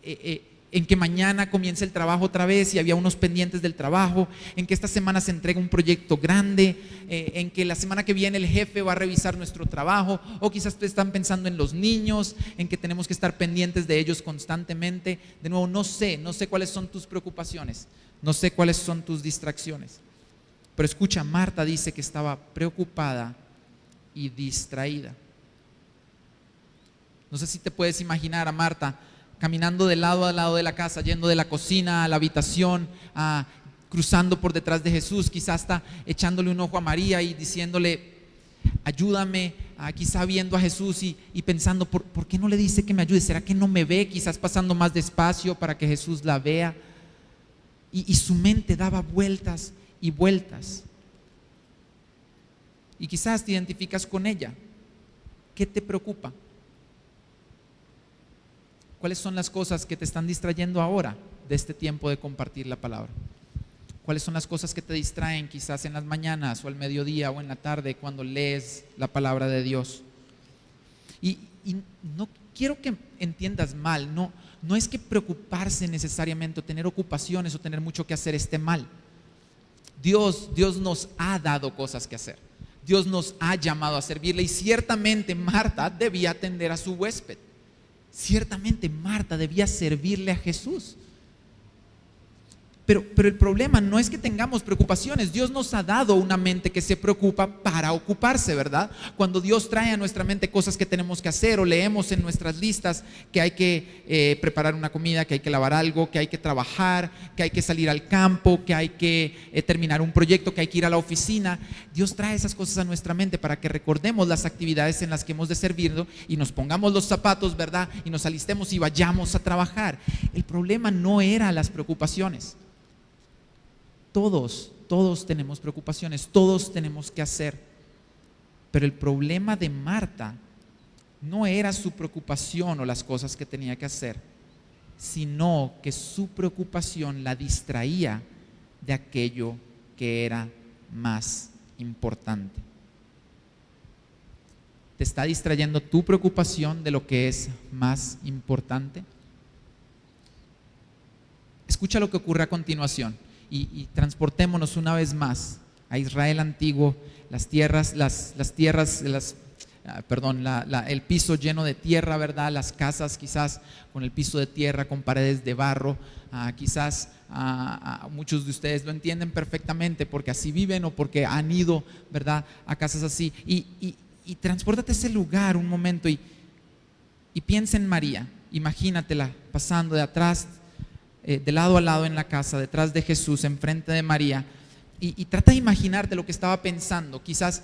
en que mañana comience el trabajo otra vez y había unos pendientes del trabajo, en que esta semana se entrega un proyecto grande, en que la semana que viene el jefe va a revisar nuestro trabajo, o quizás están pensando en los niños, en que tenemos que estar pendientes de ellos constantemente. De nuevo, no sé cuáles son tus preocupaciones, no sé cuáles son tus distracciones. Pero escucha, Marta dice que estaba preocupada y distraída. No sé si te puedes imaginar a Marta caminando de lado a lado de la casa, yendo de la cocina a la habitación, cruzando por detrás de Jesús, quizás está echándole un ojo a María y diciéndole, ayúdame, quizá viendo a Jesús y pensando, ¿por qué no le dice que me ayude? ¿Será que no me ve? Quizás pasando más despacio para que Jesús la vea. Y su mente daba vueltas y vueltas. Y quizás te identificas con ella. ¿Qué te preocupa? ¿Cuáles son las cosas que te están distrayendo ahora de este tiempo de compartir la palabra? ¿Cuáles son las cosas que te distraen quizás en las mañanas o al mediodía o en la tarde cuando lees la palabra de Dios? Y no quiero que entiendas mal, no es que preocuparse necesariamente o tener ocupaciones o tener mucho que hacer esté mal. Dios nos ha dado cosas que hacer. Dios nos ha llamado a servirle y ciertamente Marta debía atender a su huésped. Ciertamente Marta debía servirle a Jesús. Pero el problema no es que tengamos preocupaciones. Dios nos ha dado una mente que se preocupa para ocuparse, ¿verdad? Cuando Dios trae a nuestra mente cosas que tenemos que hacer o leemos en nuestras listas que hay que preparar una comida, que hay que lavar algo, que hay que trabajar, que hay que salir al campo, que hay que terminar un proyecto, que hay que ir a la oficina. Dios trae esas cosas a nuestra mente para que recordemos las actividades en las que hemos de servirlo y nos pongamos los zapatos, ¿verdad? Y nos alistemos y vayamos a trabajar. El problema no era las preocupaciones. Todos tenemos preocupaciones, todos tenemos que hacer. Pero el problema de Marta no era su preocupación o las cosas que tenía que hacer, sino que su preocupación la distraía de aquello que era más importante. ¿Te está distrayendo tu preocupación de lo que es más importante? Escucha lo que ocurre a continuación. Y transportémonos una vez más a Israel antiguo, el piso lleno de tierra, ¿verdad? Las casas quizás con el piso de tierra, con paredes de barro. Quizás muchos de ustedes lo entienden perfectamente porque así viven o porque han ido, ¿verdad?, a casas así. Y transpórtate a ese lugar un momento y piensa en María. Imagínatela pasando de atrás, de lado a lado en la casa, detrás de Jesús, enfrente de María, y trata de imaginarte lo que estaba pensando. Quizás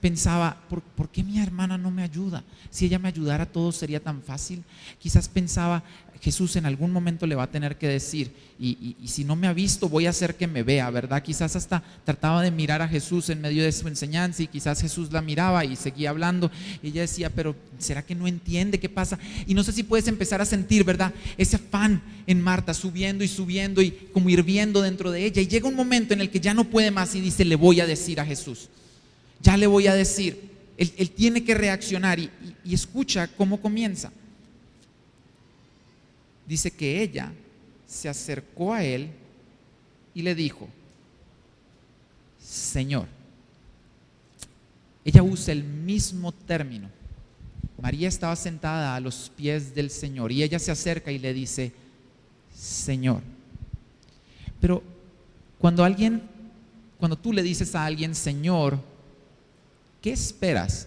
pensaba, ¿por qué mi hermana no me ayuda? Si ella me ayudara, todo sería tan fácil. Quizás pensaba, Jesús en algún momento le va a tener que decir, y si no me ha visto, voy a hacer que me vea, ¿verdad? Quizás hasta trataba de mirar a Jesús en medio de su enseñanza y quizás Jesús la miraba y seguía hablando y ella decía, pero ¿será que no entiende qué pasa? Y no sé si puedes empezar a sentir, ¿verdad?, ese afán en Marta subiendo y como hirviendo dentro de ella, y llega un momento en el que ya no puede más y dice, le voy a decir a Jesús, ya le voy a decir. Él tiene que reaccionar y escucha cómo comienza. Dice que ella se acercó a él y le dijo, Señor. Ella usa el mismo término. María estaba sentada a los pies del Señor y ella se acerca y le dice, Señor. Pero cuando tú le dices a alguien Señor, ¿qué esperas?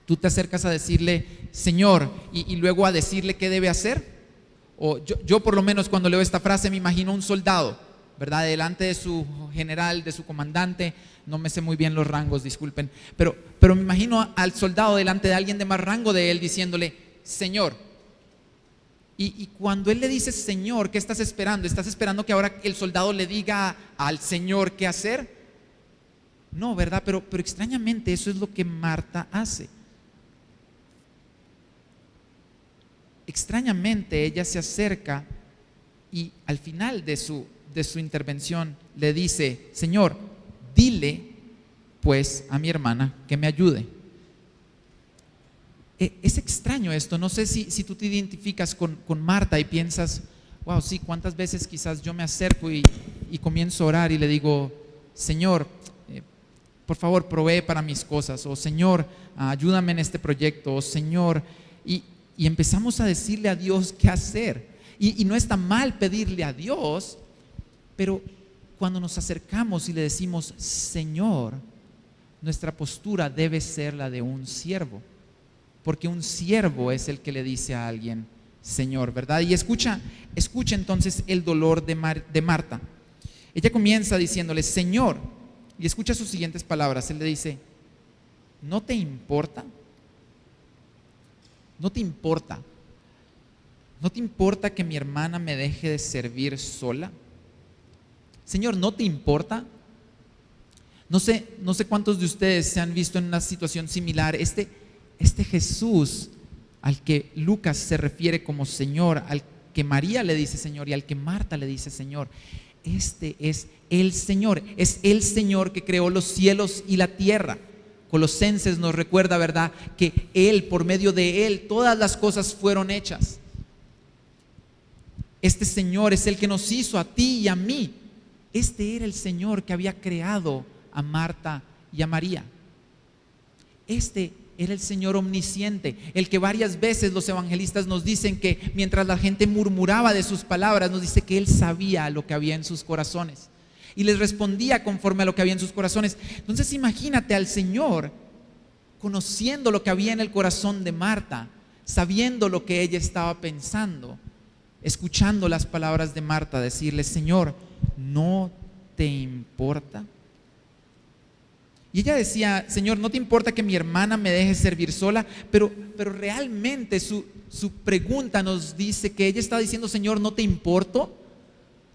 ¿Tú te acercas a decirle Señor y luego a decirle qué debe hacer? O yo por lo menos cuando leo esta frase me imagino un soldado, ¿verdad? Delante de su general, de su comandante. No me sé muy bien los rangos, disculpen, pero me imagino al soldado delante de alguien de más rango de él diciéndole Señor. Y cuando él le dice Señor, ¿qué estás esperando? ¿Estás esperando que ahora el soldado le diga al Señor qué hacer? No, ¿verdad? Pero extrañamente eso es lo que Marta hace. Extrañamente ella se acerca y al final de su intervención le dice, Señor, dile pues a mi hermana que me ayude. Es extraño esto, no sé si tú te identificas con Marta y piensas, wow, sí, cuántas veces quizás yo me acerco y comienzo a orar y le digo, Señor, por favor provee para mis cosas, o Señor, ayúdame en este proyecto, o Señor, y empezamos a decirle a Dios qué hacer. Y no está mal pedirle a Dios, pero cuando nos acercamos y le decimos Señor, nuestra postura debe ser la de un siervo, porque un siervo es el que le dice a alguien Señor, ¿verdad? Y escucha entonces el dolor de Marta. Ella comienza diciéndole Señor, y escucha sus siguientes palabras. Él le dice, ¿no te importa? ¿No te importa? ¿No te importa que mi hermana me deje de servir sola? Señor, ¿no te importa? No sé cuántos de ustedes se han visto en una situación similar. Este Jesús al que Lucas se refiere como Señor, al que María le dice Señor y al que Marta le dice Señor, este es el Señor que creó los cielos y la tierra. Colosenses nos recuerda, ¿verdad?, que Él, por medio de Él, todas las cosas fueron hechas. Este Señor es el que nos hizo a ti y a mí. Este era el Señor que había creado a Marta y a María. Este era el Señor omnisciente, el que varias veces los evangelistas nos dicen que mientras la gente murmuraba de sus palabras, nos dice que Él sabía lo que había en sus corazones y les respondía conforme a lo que había en sus corazones. Entonces imagínate al Señor conociendo lo que había en el corazón de Marta, sabiendo lo que ella estaba pensando, escuchando las palabras de Marta, decirle, Señor, ¿no te importa? Y ella decía, Señor, ¿no te importa que mi hermana me deje servir sola? Pero realmente su pregunta nos dice que ella estaba diciendo, Señor, ¿no te importo?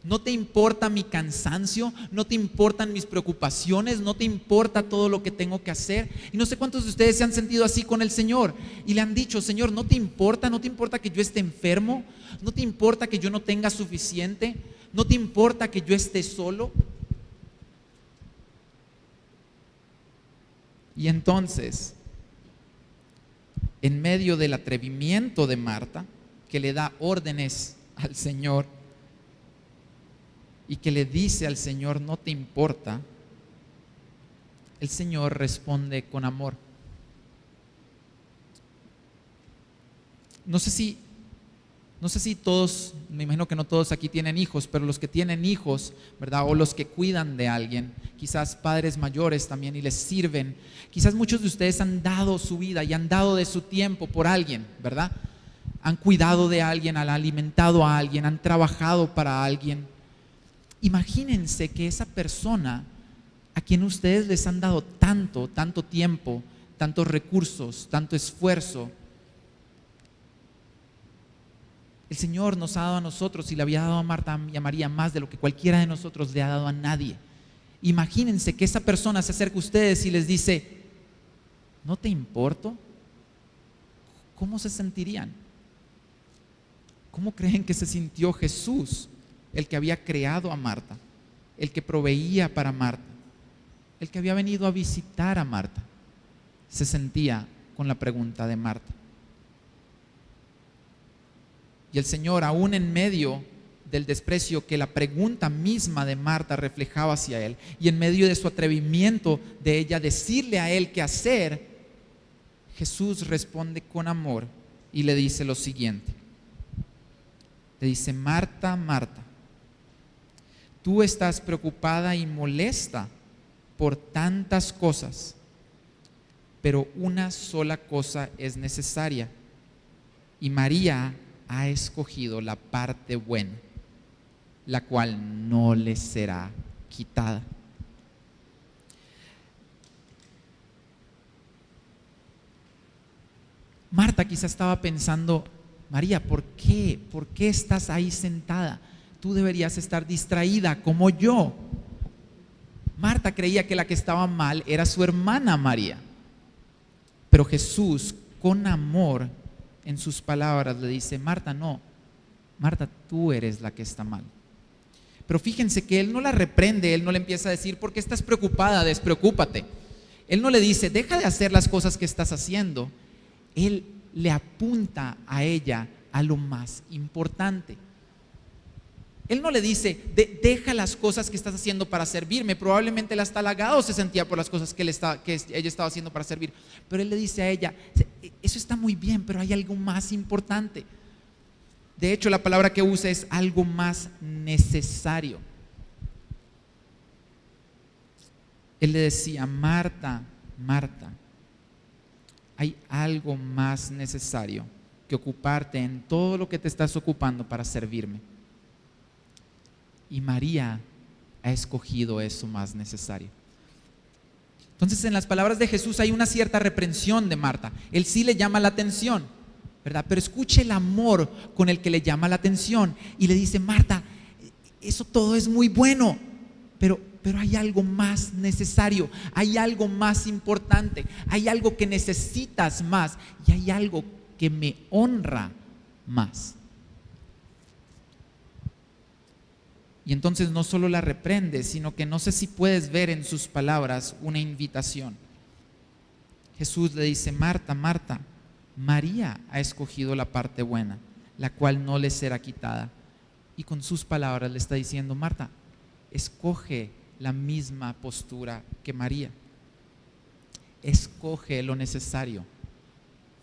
¿No te importa mi cansancio? ¿No te importan mis preocupaciones? ¿No te importa todo lo que tengo que hacer? Y no sé cuántos de ustedes se han sentido así con el Señor y le han dicho, Señor, ¿no te importa? ¿No te importa que yo esté enfermo? ¿No te importa que yo no tenga suficiente? ¿No te importa que yo esté solo? Y entonces, en medio del atrevimiento de Marta, que le da órdenes al Señor y que le dice al Señor, no te importa, el Señor responde con amor. No sé si todos, me imagino que no todos aquí tienen hijos, pero los que tienen hijos, ¿verdad? O los que cuidan de alguien, quizás padres mayores también y les sirven. Quizás muchos de ustedes han dado su vida y han dado de su tiempo por alguien, ¿verdad? Han cuidado de alguien, han alimentado a alguien, han trabajado para alguien. Imagínense que esa persona a quien ustedes les han dado tanto tiempo, tantos recursos, tanto esfuerzo, el Señor nos ha dado a nosotros y le había dado a Marta y a María más de lo que cualquiera de nosotros le ha dado a nadie. Imagínense que esa persona se acerca a ustedes y les dice, ¿no te importo? ¿Cómo se sentirían? ¿Cómo creen que se sintió Jesús, el que había creado a Marta, el que proveía para Marta, el que había venido a visitar a Marta? Se sentía con la pregunta de Marta. Y el Señor, aún en medio del desprecio que la pregunta misma de Marta reflejaba hacia él, y en medio de su atrevimiento de ella decirle a él qué hacer, Jesús responde con amor y le dice lo siguiente. Le dice: Marta, Marta, tú estás preocupada y molesta por tantas cosas, pero una sola cosa es necesaria, y María ha escogido la parte buena, la cual no le será quitada. Marta quizá estaba pensando: María, ¿por qué? ¿Por qué estás ahí sentada? Tú deberías estar distraída como yo. Marta creía que la que estaba mal era su hermana María. Pero Jesús, con amor, en sus palabras le dice: Marta, no, Marta, tú eres la que está mal. Pero fíjense que Él no la reprende, Él no le empieza a decir: ¿por qué estás preocupada? Despreocúpate. Él no le dice: deja de hacer las cosas que estás haciendo. Él le apunta a ella a lo más importante. Él no le dice: deja las cosas que estás haciendo para servirme. Probablemente él hasta halagado se sentía por las cosas que ella estaba haciendo para servir. Pero él le dice a ella: eso está muy bien, pero hay algo más importante. De hecho, la palabra que usa es algo más necesario. Él le decía: Marta, Marta, hay algo más necesario que ocuparte en todo lo que te estás ocupando para servirme. Y María ha escogido eso más necesario. Entonces, en las palabras de Jesús hay una cierta reprensión de Marta. Él sí le llama la atención, ¿verdad? Pero escuche el amor con el que le llama la atención y le dice: Marta, eso todo es muy bueno, pero hay algo más necesario, hay algo más importante, hay algo que necesitas más y hay algo que me honra más. Y entonces no solo la reprende, sino que no sé si puedes ver en sus palabras una invitación. Jesús le dice: Marta, Marta, María ha escogido la parte buena, la cual no le será quitada. Y con sus palabras le está diciendo: Marta, escoge la misma postura que María. Escoge lo necesario.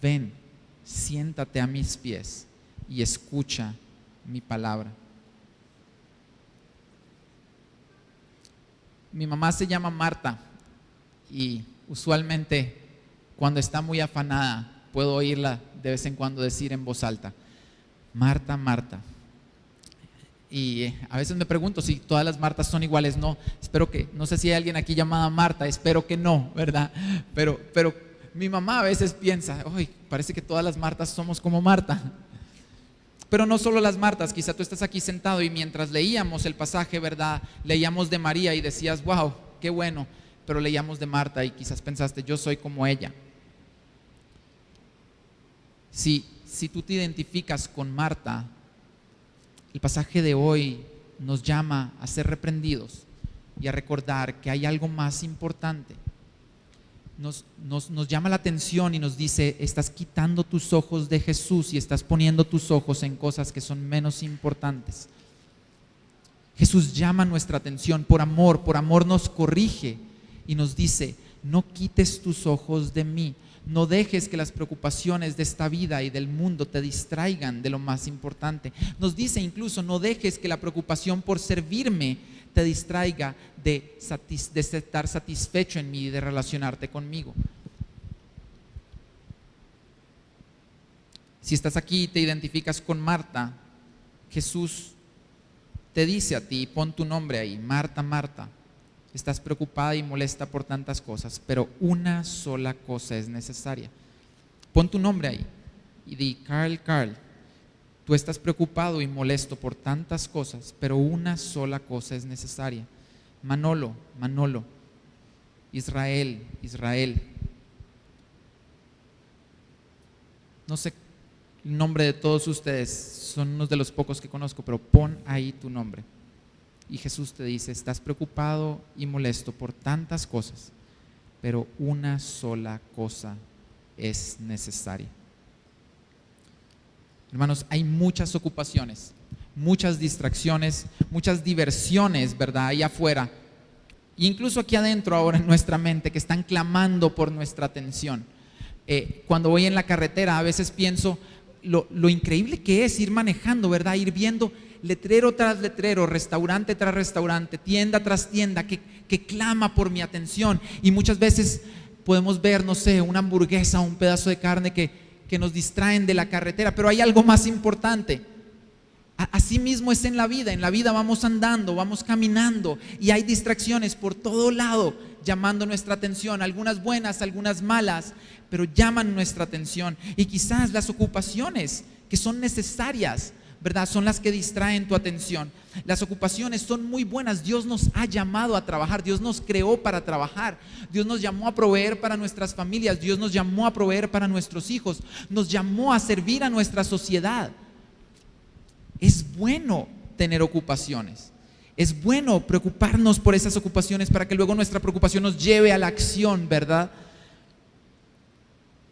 Ven, siéntate a mis pies y escucha mi palabra. Mi mamá se llama Marta y usualmente cuando está muy afanada puedo oírla de vez en cuando decir en voz alta: Marta, Marta. Y a veces me pregunto si todas las Martas son iguales. No, espero que, no sé si hay alguien aquí llamada Marta, espero que no, ¿verdad? Pero mi mamá a veces piensa: uy, parece que todas las Martas somos como Marta. Pero no solo las Martas, quizá tú estás aquí sentado y mientras leíamos el pasaje, ¿verdad? Leíamos de María y decías: wow, qué bueno, pero leíamos de Marta y quizás pensaste: yo soy como ella. Si tú te identificas con Marta, el pasaje de hoy nos llama a ser reprendidos y a recordar que hay algo más importante. Nos llama la atención y nos dice: estás quitando tus ojos de Jesús y estás poniendo tus ojos en cosas que son menos importantes. Jesús llama nuestra atención por amor nos corrige y nos dice: no quites tus ojos de mí, no dejes que las preocupaciones de esta vida y del mundo te distraigan de lo más importante. Nos dice incluso: no dejes que la preocupación por servirme te distraiga de estar satisfecho en mí y de relacionarte conmigo. Si estás aquí y te identificas con Marta, Jesús te dice a ti, pon tu nombre ahí: Marta, Marta, estás preocupada y molesta por tantas cosas, pero una sola cosa es necesaria. Pon tu nombre ahí y di: Carl, tú estás preocupado y molesto por tantas cosas, pero una sola cosa es necesaria. Manolo, Israel. No sé el nombre de todos ustedes, son unos de los pocos que conozco, pero pon ahí tu nombre. Y Jesús te dice: estás preocupado y molesto por tantas cosas, pero una sola cosa es necesaria. Hermanos, hay muchas ocupaciones, muchas distracciones, muchas diversiones, ¿verdad? Ahí afuera, e incluso aquí adentro ahora en nuestra mente, que están clamando por nuestra atención. Cuando voy en la carretera a veces pienso lo increíble que es ir manejando, ¿verdad? Ir viendo letrero tras letrero, restaurante tras restaurante, tienda tras tienda que clama por mi atención. Y muchas veces podemos ver, no sé, una hamburguesa o un pedazo de carne que nos distraen de la carretera, pero hay algo más importante. Así mismo es en la vida vamos andando, vamos caminando y hay distracciones por todo lado llamando nuestra atención, algunas buenas, algunas malas, pero llaman nuestra atención. Y quizás las ocupaciones que son necesarias, ¿verdad?, son las que distraen tu atención. Las ocupaciones son muy buenas. Dios nos ha llamado a trabajar, Dios nos creó para trabajar, Dios nos llamó a proveer para nuestras familias, Dios nos llamó a proveer para nuestros hijos, nos llamó a servir a nuestra sociedad. Es bueno tener ocupaciones, es bueno preocuparnos por esas ocupaciones para que luego nuestra preocupación nos lleve a la acción, ¿verdad?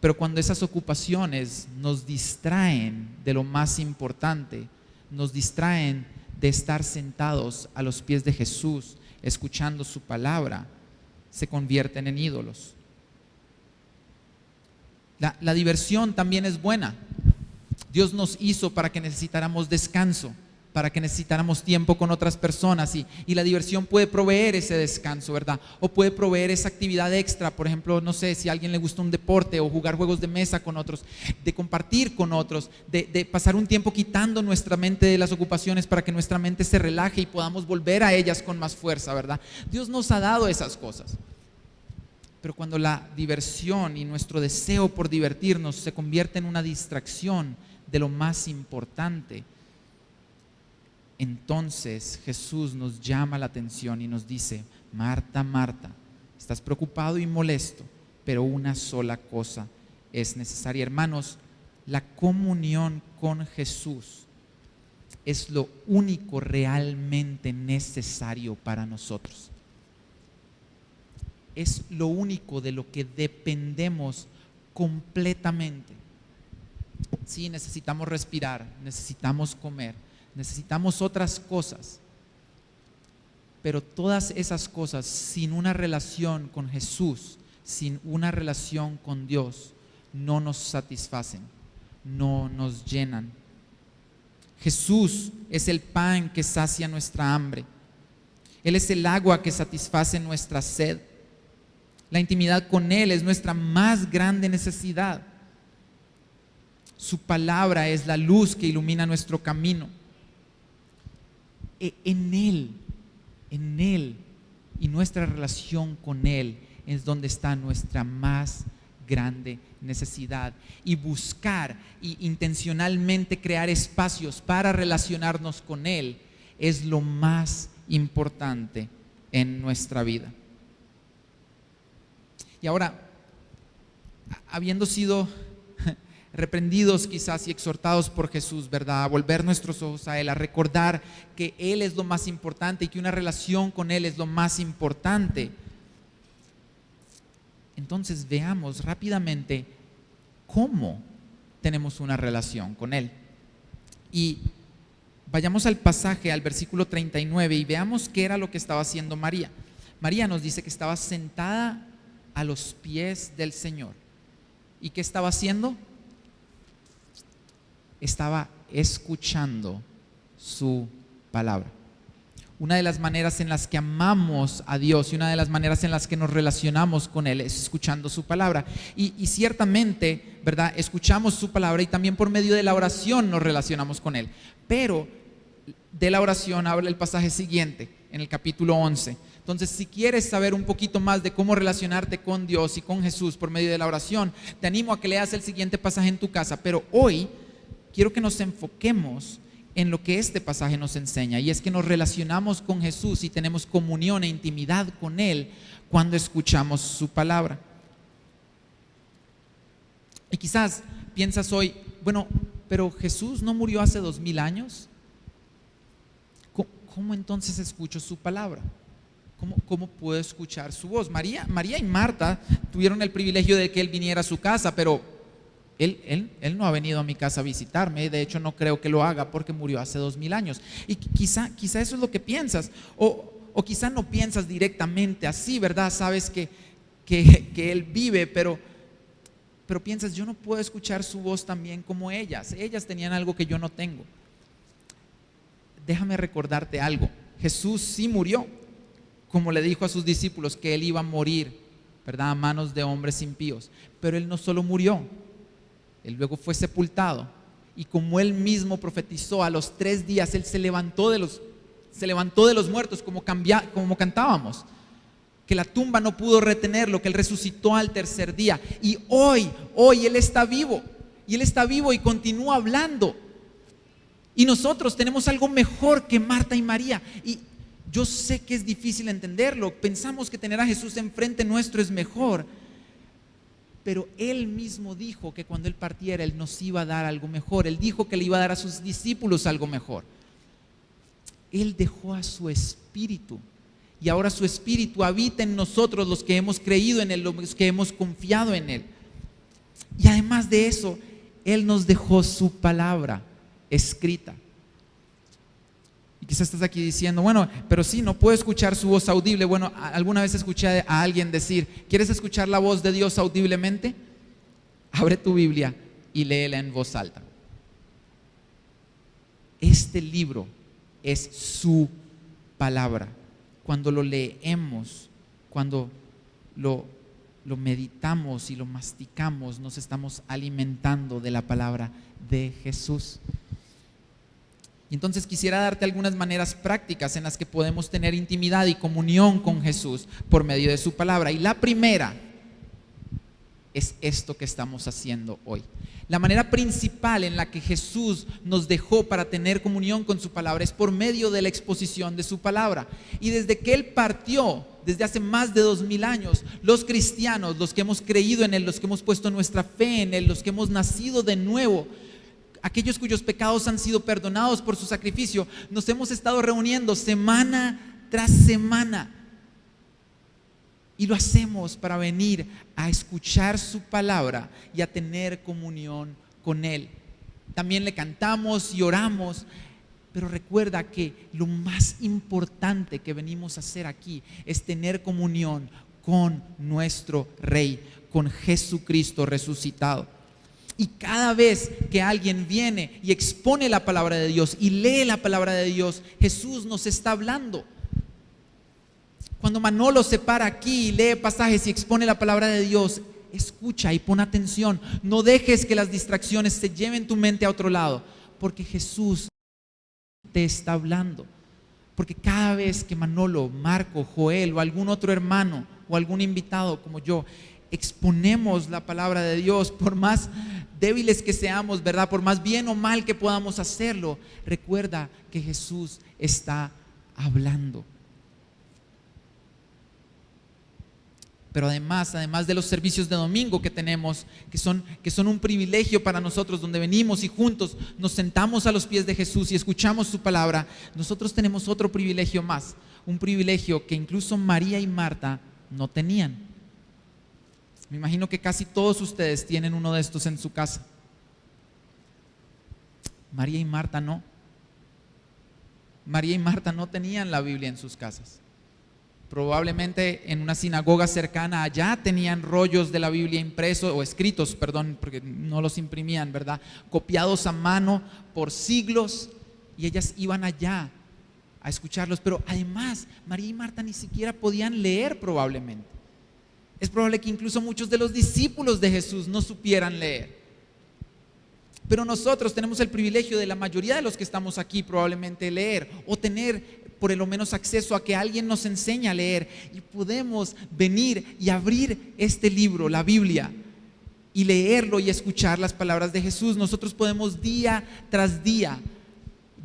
Pero cuando esas ocupaciones nos distraen de lo más importante, nos distraen de estar sentados a los pies de Jesús, escuchando su palabra, se convierten en ídolos. La diversión también es buena. Dios nos hizo para que necesitáramos descanso, para que necesitáramos tiempo con otras personas y la diversión puede proveer ese descanso, ¿verdad? O puede proveer esa actividad extra, por ejemplo, no sé, si a alguien le gusta un deporte o jugar juegos de mesa con otros, de compartir con otros, de pasar un tiempo quitando nuestra mente de las ocupaciones para que nuestra mente se relaje y podamos volver a ellas con más fuerza, ¿verdad? Dios nos ha dado esas cosas. Pero cuando la diversión y nuestro deseo por divertirnos se convierte en una distracción de lo más importante, entonces Jesús nos llama la atención y nos dice: Marta, Marta, estás preocupado y molesto, pero una sola cosa es necesaria. Hermanos, la comunión con Jesús es lo único realmente necesario para nosotros. Es lo único de lo que dependemos completamente. Sí, necesitamos respirar, necesitamos comer, necesitamos otras cosas, pero todas esas cosas sin una relación con Jesús, sin una relación con Dios, no nos satisfacen, no nos llenan. Jesús es el pan que sacia nuestra hambre, Él es el agua que satisface nuestra sed. La intimidad con Él es nuestra más grande necesidad. Su palabra es la luz que ilumina nuestro camino. En Él y nuestra relación con Él es donde está nuestra más grande necesidad. Y buscar y intencionalmente crear espacios para relacionarnos con Él es lo más importante en nuestra vida. Y ahora, habiendo sido reprendidos quizás y exhortados por Jesús, ¿verdad?, a volver nuestros ojos a Él, a recordar que Él es lo más importante y que una relación con Él es lo más importante. Entonces veamos rápidamente cómo tenemos una relación con Él. Y vayamos al pasaje, al versículo 39, y veamos qué era lo que estaba haciendo María. María nos dice que estaba sentada a los pies del Señor. ¿Y qué estaba haciendo? Estaba escuchando su palabra. Una de las maneras en las que amamos a Dios y una de las maneras en las que nos relacionamos con Él es escuchando su palabra. Y ciertamente, ¿verdad?, escuchamos su palabra y también por medio de la oración nos relacionamos con Él. Pero de la oración habla el pasaje siguiente, en el capítulo 11. Entonces, si quieres saber un poquito más de cómo relacionarte con Dios y con Jesús por medio de la oración, te animo a que leas el siguiente pasaje en tu casa. Pero hoy quiero que nos enfoquemos en lo que este pasaje nos enseña, y es que nos relacionamos con Jesús y tenemos comunión e intimidad con Él cuando escuchamos su palabra. Y quizás piensas hoy, bueno, pero Jesús no murió hace 2000 años. ¿Cómo entonces escucho su palabra? ¿Cómo puedo escuchar su voz? María y Marta tuvieron el privilegio de que Él viniera a su casa, pero Él no ha venido a mi casa a visitarme, de hecho no creo que lo haga porque murió hace 2000 años. Y quizá eso es lo que piensas, o quizá no piensas directamente así, ¿verdad? Sabes que Él vive, pero piensas, yo no puedo escuchar su voz también como ellas tenían algo que yo no tengo. Déjame recordarte algo, Jesús sí murió, como le dijo a sus discípulos que Él iba a morir, ¿verdad? A manos de hombres impíos, pero Él no solo murió, Él luego fue sepultado, y como Él mismo profetizó, a los 3 días Él se levantó de los muertos, como cantábamos, que la tumba no pudo retenerlo, que Él resucitó al 3er día, y hoy Él está vivo, y continúa hablando, y nosotros tenemos algo mejor que Marta y María, y yo sé que es difícil entenderlo, pensamos que tener a Jesús enfrente nuestro es mejor, pero Él mismo dijo que cuando Él partiera Él nos iba a dar algo mejor. Él dijo que le iba a dar a sus discípulos algo mejor. Él dejó a su Espíritu, y ahora su Espíritu habita en nosotros, los que hemos creído en Él, los que hemos confiado en Él. Y además de eso, Él nos dejó su palabra escrita. Y quizás estás aquí diciendo, bueno, pero sí, no puedo escuchar su voz audible. Bueno, alguna vez escuché a alguien decir, ¿quieres escuchar la voz de Dios audiblemente? Abre tu Biblia y léela en voz alta. Este libro es su palabra. Cuando lo leemos, cuando lo meditamos y lo masticamos, nos estamos alimentando de la palabra de Jesús. Y entonces quisiera darte algunas maneras prácticas en las que podemos tener intimidad y comunión con Jesús por medio de su palabra. Y la primera es esto que estamos haciendo hoy. La manera principal en la que Jesús nos dejó para tener comunión con su palabra es por medio de la exposición de su palabra. Y desde que Él partió, desde hace más de 2000 años, los cristianos, los que hemos creído en Él, los que hemos puesto nuestra fe en Él, los que hemos nacido de nuevo, aquellos cuyos pecados han sido perdonados por su sacrificio, nos hemos estado reuniendo semana tras semana. Y lo hacemos para venir a escuchar su palabra y a tener comunión con Él. También le cantamos y oramos, pero recuerda que lo más importante que venimos a hacer aquí es tener comunión con nuestro Rey, con Jesucristo resucitado. Y cada vez que alguien viene y expone la palabra de Dios y lee la palabra de Dios, Jesús nos está hablando. Cuando Manolo se para aquí y lee pasajes y expone la palabra de Dios, escucha y pon atención. No dejes que las distracciones se lleven tu mente a otro lado, porque Jesús te está hablando. Porque cada vez que Manolo, Marco, Joel o algún otro hermano o algún invitado como yo exponemos la palabra de Dios, por más débiles que seamos, ¿verdad? Por más bien o mal que podamos hacerlo, recuerda que Jesús está hablando. Pero además de los servicios de domingo que tenemos, que son un privilegio para nosotros, donde venimos y juntos nos sentamos a los pies de Jesús y escuchamos su palabra, nosotros tenemos otro privilegio más, un privilegio que incluso María y Marta no tenían. Me imagino que casi todos ustedes tienen uno de estos en su casa. María y Marta no. María y Marta no tenían la Biblia en sus casas. Probablemente en una sinagoga cercana allá tenían rollos de la Biblia impresos o escritos, perdón, porque no los imprimían, ¿verdad? Copiados a mano por siglos, y ellas iban allá a escucharlos. Pero además, María y Marta ni siquiera podían leer probablemente. Es probable que incluso muchos de los discípulos de Jesús no supieran leer. Pero nosotros tenemos el privilegio de la mayoría de los que estamos aquí probablemente leer o tener por lo menos acceso a que alguien nos enseñe a leer, y podemos venir y abrir este libro, la Biblia, y leerlo y escuchar las palabras de Jesús. Nosotros podemos día tras día,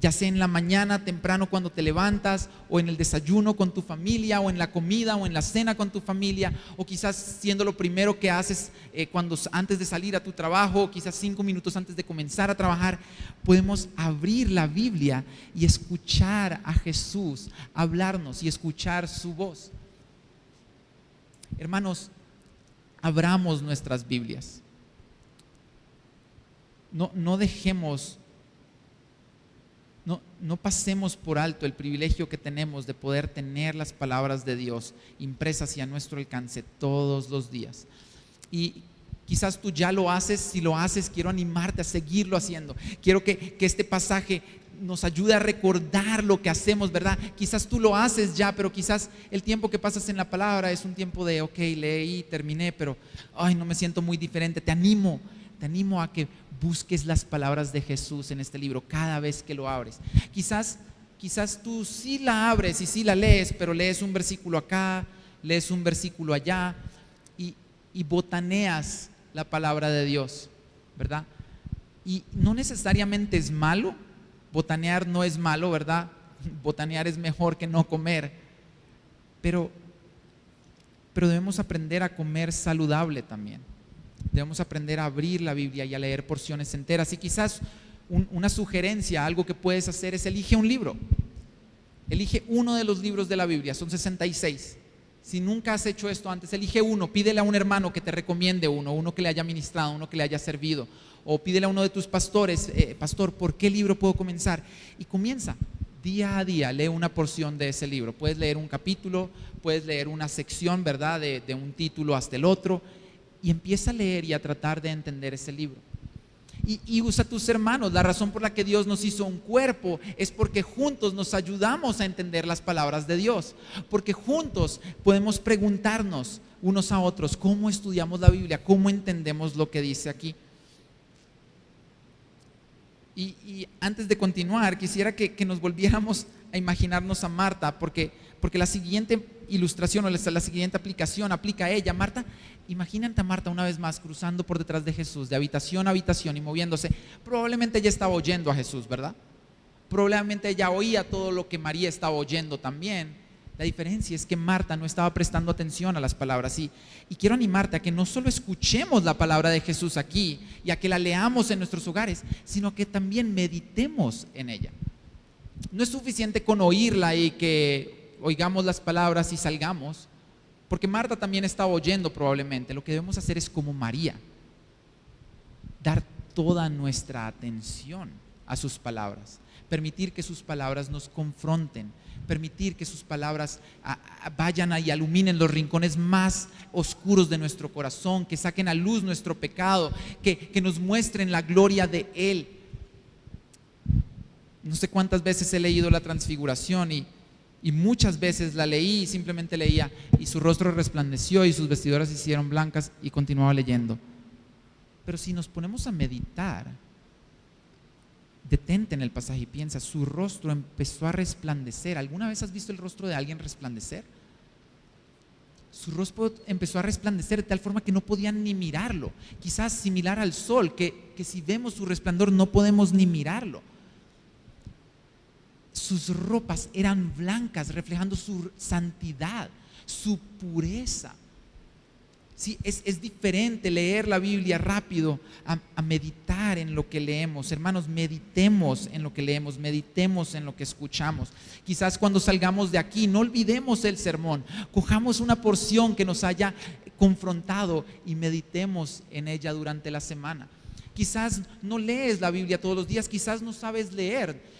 ya sea en la mañana temprano cuando te levantas, o en el desayuno con tu familia, o en la comida o en la cena con tu familia, o quizás siendo lo primero que haces antes de salir a tu trabajo, o quizás 5 minutos antes de comenzar a trabajar, podemos abrir la Biblia y escuchar a Jesús hablarnos y escuchar su voz. Hermanos, abramos nuestras Biblias. no dejemos, no pasemos por alto el privilegio que tenemos de poder tener las palabras de Dios impresas y a nuestro alcance todos los días. Y quizás tú ya lo haces. Si lo haces, quiero animarte a seguirlo haciendo. Quiero que este pasaje nos ayude a recordar lo que hacemos, ¿verdad? Quizás tú lo haces ya, pero quizás el tiempo que pasas en la palabra es un tiempo de, ok, leí, terminé, pero no me siento muy diferente. Te animo a que busques las palabras de Jesús en este libro cada vez que lo abres. Quizás tú sí la abres y sí la lees, pero lees un versículo acá, lees un versículo allá y botaneas la palabra de Dios, ¿verdad? Y no necesariamente es malo. Botanear no es malo, ¿verdad? Botanear es mejor que no comer. Pero debemos aprender a comer saludable también. Debemos aprender a abrir la Biblia y a leer porciones enteras. Y quizás una sugerencia, algo que puedes hacer es elige un libro. Elige uno de los libros de la Biblia, son 66. Si nunca has hecho esto antes, elige uno, pídele a un hermano que te recomiende uno que le haya ministrado, uno que le haya servido, o pídele a uno de tus pastores, pastor, ¿por qué libro puedo comenzar? Y comienza día a día, lee una porción de ese libro. Puedes leer un capítulo, puedes leer una sección, ¿verdad? De un título hasta el otro, y empieza a leer y a tratar de entender ese libro. Y usa a tus hermanos. La razón por la que Dios nos hizo un cuerpo es porque juntos nos ayudamos a entender las palabras de Dios, porque juntos podemos preguntarnos unos a otros cómo estudiamos la Biblia, cómo entendemos lo que dice aquí. Y antes de continuar, quisiera que nos volviéramos a imaginarnos a Marta, porque la siguiente ilustración o la siguiente aplicación aplica a ella. Marta, imagínate a Marta una vez más cruzando por detrás de Jesús, de habitación a habitación y moviéndose. Probablemente ella estaba oyendo a Jesús, ¿verdad? Probablemente ella oía todo lo que María estaba oyendo también. La diferencia es que Marta no estaba prestando atención a las palabras. Y quiero animarte a que no solo escuchemos la palabra de Jesús aquí y a que la leamos en nuestros hogares, sino que también meditemos en ella. No es suficiente con oírla y que oigamos las palabras y salgamos, porque Marta también estaba oyendo probablemente. Lo que debemos hacer es como María, dar toda nuestra atención a sus palabras, permitir que sus palabras nos confronten, permitir que sus palabras vayan y iluminen los rincones más oscuros de nuestro corazón, que saquen a luz nuestro pecado, que nos muestren la gloria de Él. No sé cuántas veces he leído la Transfiguración y muchas veces la leí y simplemente leía y su rostro resplandeció y sus vestiduras se hicieron blancas y continuaba leyendo. Pero si nos ponemos a meditar, detente en el pasaje y piensa, su rostro empezó a resplandecer. ¿Alguna vez has visto el rostro de alguien resplandecer? Su rostro empezó a resplandecer de tal forma que no podían ni mirarlo. Quizás similar al sol, que si vemos su resplandor no podemos ni mirarlo. Sus ropas eran blancas, reflejando su santidad, su pureza. Sí, es diferente leer la Biblia rápido a meditar en lo que leemos. Hermanos, meditemos en lo que leemos, meditemos en lo que escuchamos. Quizás cuando salgamos de aquí no olvidemos el sermón, cojamos una porción que nos haya confrontado y meditemos en ella durante la semana. Quizás no lees la Biblia todos los días, quizás no sabes leer.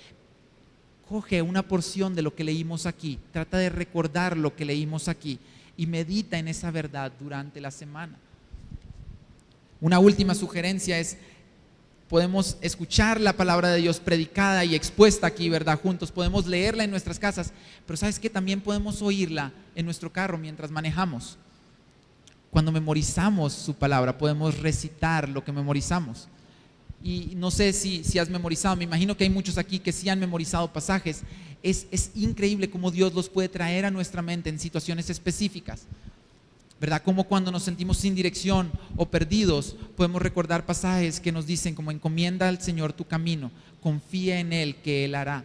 Coge una porción de lo que leímos aquí, trata de recordar lo que leímos aquí y medita en esa verdad durante la semana. Una última sugerencia es, podemos escuchar la palabra de Dios predicada y expuesta aquí, ¿verdad? Juntos, podemos leerla en nuestras casas, pero ¿sabes qué? También podemos oírla en nuestro carro mientras manejamos. Cuando memorizamos su palabra, podemos recitar lo que memorizamos. Y no sé si has memorizado, me imagino que hay muchos aquí que sí han memorizado pasajes. Es increíble cómo Dios los puede traer a nuestra mente en situaciones específicas, ¿verdad? Como cuando nos sentimos sin dirección o perdidos, podemos recordar pasajes que nos dicen como encomienda al Señor tu camino, confía en Él que Él hará.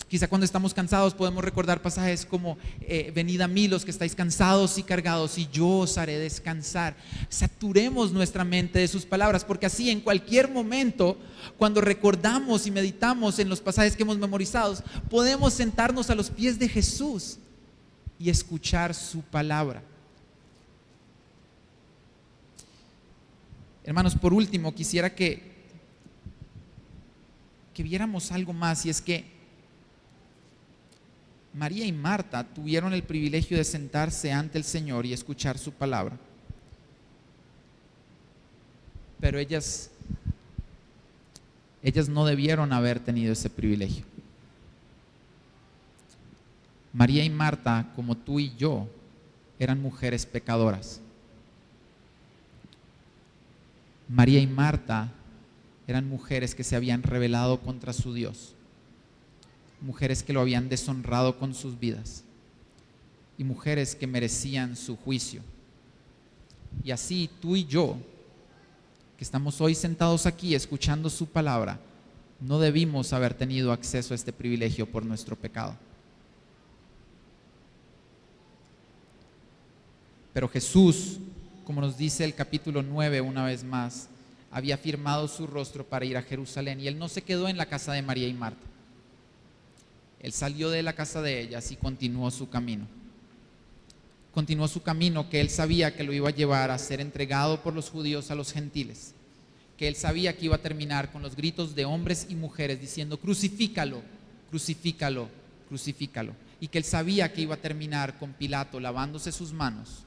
Quizá cuando estamos cansados podemos recordar pasajes como venid a mí los que estáis cansados y cargados y yo os haré descansar. Saturemos nuestra mente de sus palabras, porque así en cualquier momento, cuando recordamos y meditamos en los pasajes que hemos memorizado, podemos sentarnos a los pies de Jesús y escuchar su palabra. Hermanos, por último, quisiera que que viéramos algo más, y es que María y Marta tuvieron el privilegio de sentarse ante el Señor y escuchar su palabra. Pero ellas no debieron haber tenido ese privilegio. María y Marta, como tú y yo, eran mujeres pecadoras. María y Marta eran mujeres que se habían rebelado contra su Dios, mujeres que lo habían deshonrado con sus vidas y mujeres que merecían su juicio. Y así tú y yo, que estamos hoy sentados aquí escuchando su palabra, no debimos haber tenido acceso a este privilegio por nuestro pecado. Pero Jesús, como nos dice el capítulo 9 una vez más, había firmado su rostro para ir a Jerusalén, y Él no se quedó en la casa de María y Marta. Él salió de la casa de ellas y continuó su camino. Continuó su camino que Él sabía que lo iba a llevar a ser entregado por los judíos a los gentiles, que Él sabía que iba a terminar con los gritos de hombres y mujeres diciendo: crucifícalo, crucifícalo, crucifícalo, y que Él sabía que iba a terminar con Pilato lavándose sus manos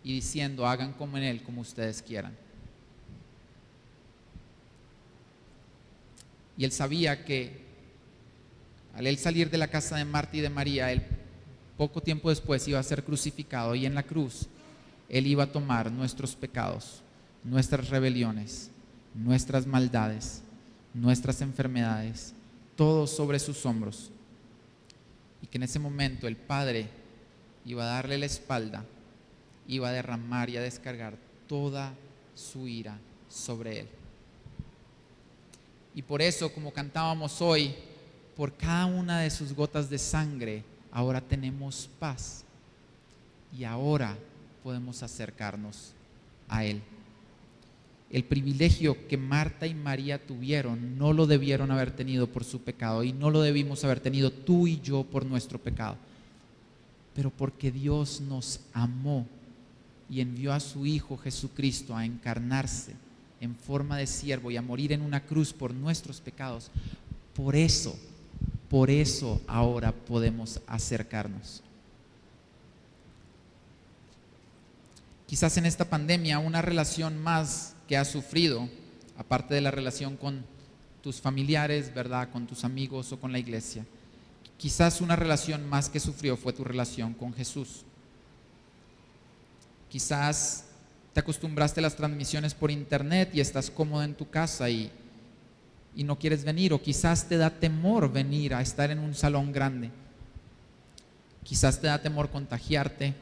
y diciendo: hagan como en Él, como ustedes quieran. Y Él sabía que al Él salir de la casa de Marta y de María, Él poco tiempo después iba a ser crucificado, y en la cruz Él iba a tomar nuestros pecados, nuestras rebeliones, nuestras maldades, nuestras enfermedades, todo sobre sus hombros, y que en ese momento el Padre iba a darle la espalda, iba a derramar y a descargar toda su ira sobre Él. Y por eso, como cantábamos hoy, por cada una de sus gotas de sangre, ahora tenemos paz, y ahora podemos acercarnos a Él. El privilegio que Marta y María tuvieron no lo debieron haber tenido por su pecado, y no lo debimos haber tenido tú y yo por nuestro pecado, pero porque Dios nos amó y envió a su Hijo Jesucristo a encarnarse en forma de siervo y a morir en una cruz por nuestros pecados. Por eso ahora podemos acercarnos. Quizás en esta pandemia una relación más que has sufrido, aparte de la relación con tus familiares, ¿verdad?, con tus amigos o con la iglesia, quizás una relación más que sufrió fue tu relación con Jesús. Quizás te acostumbraste a las transmisiones por internet y estás cómodo en tu casa y no quieres venir, o quizás te da temor venir a estar en un salón grande. Quizás te da temor contagiarte,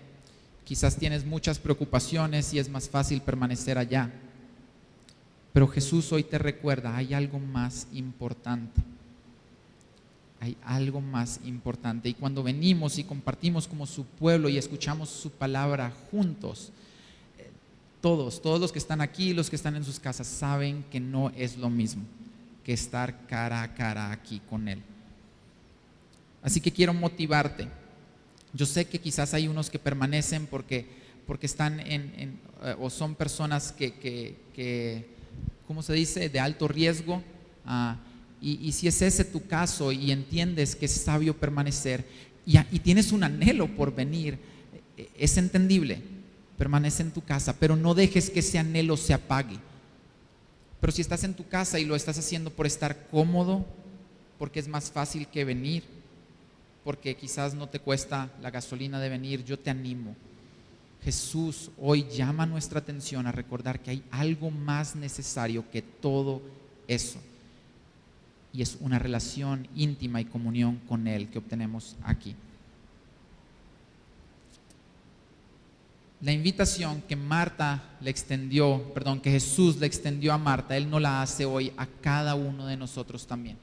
quizás tienes muchas preocupaciones y es más fácil permanecer allá. Pero Jesús hoy te recuerda: hay algo más importante. Hay algo más importante. Y cuando venimos y compartimos como su pueblo y escuchamos su palabra juntos, todos los que están aquí, los que están en sus casas, saben que no es lo mismo que estar cara a cara aquí con Él. Así que quiero motivarte. Yo sé que quizás hay unos que permanecen porque están o son personas que ¿cómo se dice?, de alto riesgo. Y si es ese tu caso y entiendes que es sabio permanecer y tienes un anhelo por venir, es entendible. Permanece en tu casa, pero no dejes que ese anhelo se apague. Pero si estás en tu casa y lo estás haciendo por estar cómodo, porque es más fácil que venir, porque quizás no te cuesta la gasolina de venir, yo te animo. Jesús hoy llama nuestra atención a recordar que hay algo más necesario que todo eso, y es una relación íntima y comunión con Él que obtenemos aquí. La invitación que Jesús le extendió a Marta, Él no la hace hoy a cada uno de nosotros también.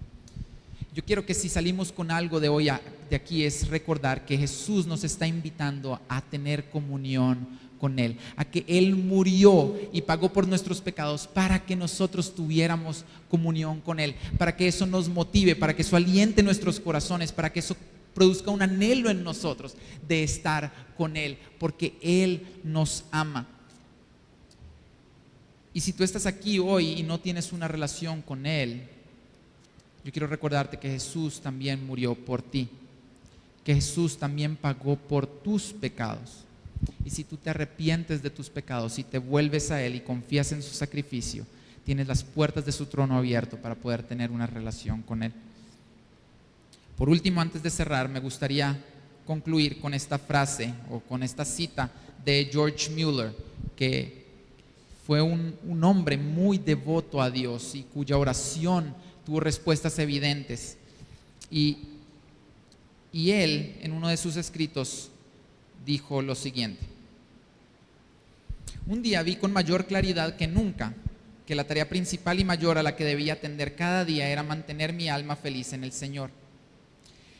Yo quiero que si salimos con algo de hoy de aquí es recordar que Jesús nos está invitando a tener comunión con Él, a que Él murió y pagó por nuestros pecados para que nosotros tuviéramos comunión con Él, para que eso nos motive, para que eso aliente nuestros corazones, para que eso produzca un anhelo en nosotros de estar con Él, porque Él nos ama. Y si tú estás aquí hoy y no tienes una relación con Él, yo quiero recordarte que Jesús también murió por ti, que Jesús también pagó por tus pecados. Y si tú te arrepientes de tus pecados y te vuelves a Él y confías en su sacrificio, tienes las puertas de su trono abierto para poder tener una relación con Él. Por último, antes de cerrar, me gustaría concluir con esta frase o con esta cita de George Mueller, que fue un hombre muy devoto a Dios y cuya oración tuvo respuestas evidentes. Y él, en uno de sus escritos, dijo lo siguiente: un día vi con mayor claridad que nunca que la tarea principal y mayor a la que debía atender cada día era mantener mi alma feliz en el Señor.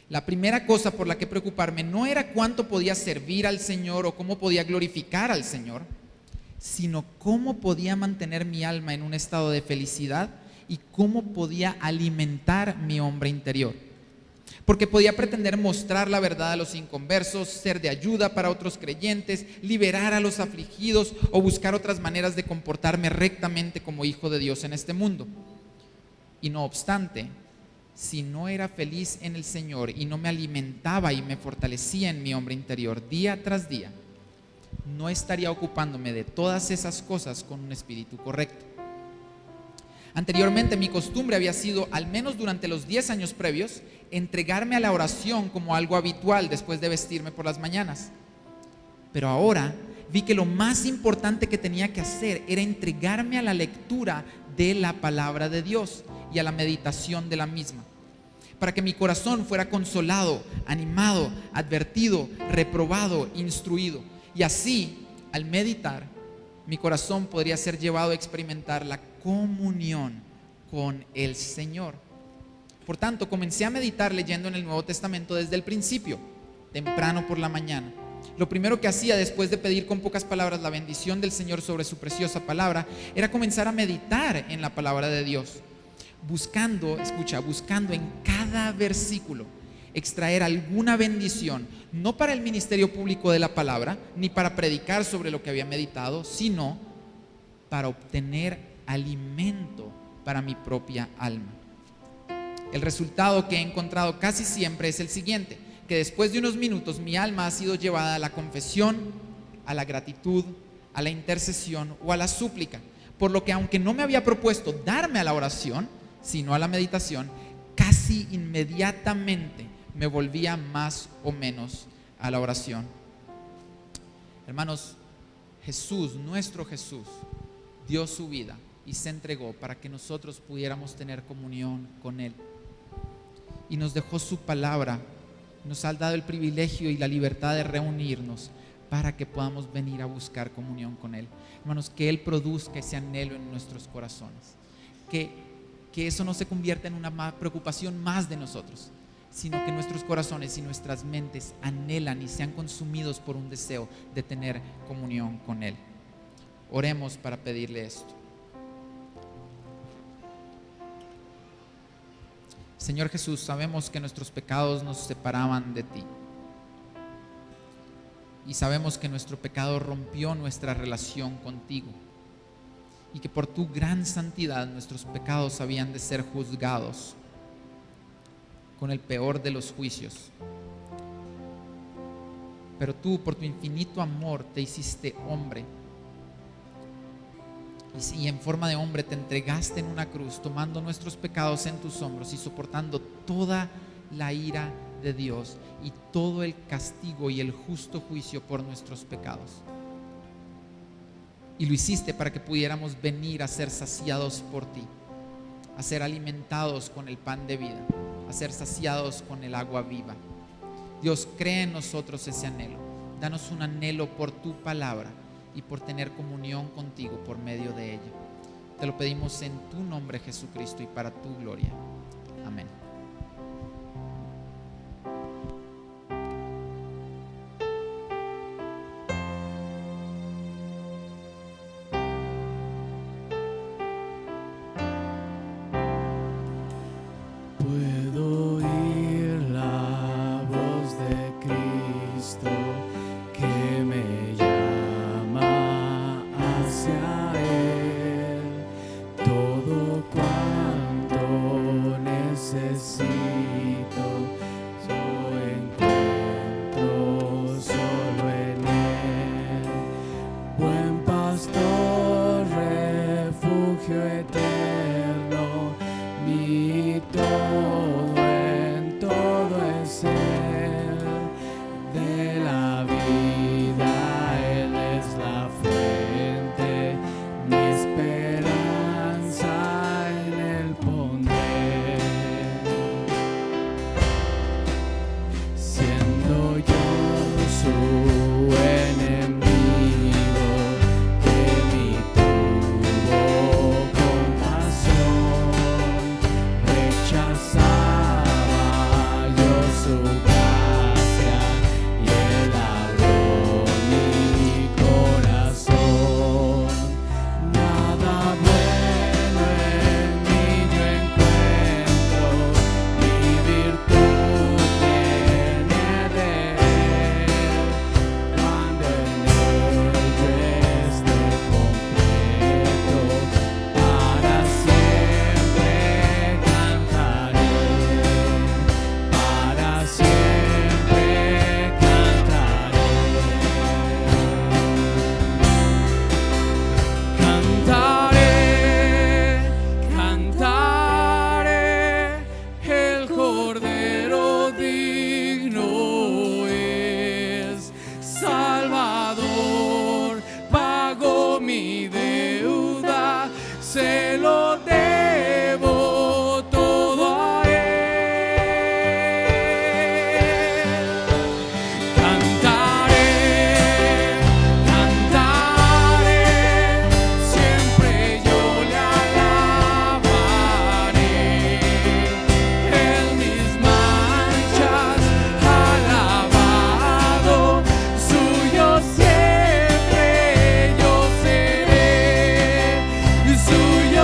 La primera cosa por la que preocuparme no era cuánto podía servir al Señor o cómo podía glorificar al Señor, sino cómo podía mantener mi alma en un estado de felicidad y cómo podía alimentar mi hombre interior. Porque podía pretender mostrar la verdad a los inconversos, ser de ayuda para otros creyentes, liberar a los afligidos o buscar otras maneras de comportarme rectamente como hijo de Dios en este mundo. Y no obstante, si no era feliz en el Señor y no me alimentaba y me fortalecía en mi hombre interior día tras día, no estaría ocupándome de todas esas cosas con un espíritu correcto. Anteriormente mi costumbre había sido, al menos durante los 10 años previos, entregarme a la oración como algo habitual después de vestirme por las mañanas. Pero ahora vi que lo más importante que tenía que hacer era entregarme a la lectura de la palabra de Dios y a la meditación de la misma, para que mi corazón fuera consolado, animado, advertido, reprobado, instruido. Y así, al meditar, mi corazón podría ser llevado a experimentar la comunión con el Señor. Por tanto, comencé a meditar leyendo en el Nuevo Testamento desde el principio, temprano por la mañana. Lo primero que hacía después de pedir con pocas palabras la bendición del Señor sobre su preciosa palabra era comenzar a meditar en la palabra de Dios, buscando en cada versículo extraer alguna bendición, no para el ministerio público de la palabra, ni para predicar sobre lo que había meditado, sino para obtener alimento para mi propia alma. El resultado que he encontrado casi siempre es el siguiente: que después de unos minutos mi alma ha sido llevada a la confesión, a la gratitud, a la intercesión o a la súplica, por lo que aunque no me había propuesto darme a la oración, sino a la meditación, casi inmediatamente me volvía más o menos a la oración. Hermanos, Jesús, nuestro Jesús, dio su vida y se entregó para que nosotros pudiéramos tener comunión con Él. Y nos dejó su palabra, nos ha dado el privilegio y la libertad de reunirnos para que podamos venir a buscar comunión con Él. Hermanos, que Él produzca ese anhelo en nuestros corazones, que eso no se convierta en una preocupación más de nosotros, sino que nuestros corazones y nuestras mentes anhelan y sean consumidos por un deseo de tener comunión con Él. Oremos para pedirle esto. Señor Jesús, sabemos que nuestros pecados nos separaban de ti. Y sabemos que nuestro pecado rompió nuestra relación contigo. Y que por tu gran santidad nuestros pecados habían de ser juzgados con el peor de los juicios. Pero tú, por tu infinito amor, te hiciste hombre. Y en forma de hombre te entregaste en una cruz, tomando nuestros pecados en tus hombros y soportando toda la ira de Dios y todo el castigo y el justo juicio por nuestros pecados. Y lo hiciste para que pudiéramos venir a ser saciados por ti, a ser alimentados con el pan de vida, a ser saciados con el agua viva. Dios, cree en nosotros ese anhelo. Danos un anhelo por tu palabra y por tener comunión contigo por medio de ella. Te lo pedimos en tu nombre, Jesucristo, y para tu gloria. Amén. Puedo oír la voz de Cristo que me llama hacia Él. Todo cuanto necesito buen pastor, refugio eterno, mi todo en todo es Él. De la vida Él es la fuente, mi esperanza en Él pondré. Siendo yo su enemigo, que me tuvo compasión, rechazaba yo su gracia y Él abrió mi corazón. Nada bueno en mí yo encuentro, mi virtud viene de Él. Cuando en Él yo esté completo, para siempre cantaré, para siempre cantaré. Cantaré, el Cordero digno es, Salvador, pagó mi deuda, se lo debo todo a Él. Cantaré, siempre yo le alabaré. En mis manchas alabado, suyo siempre yo seré, suyo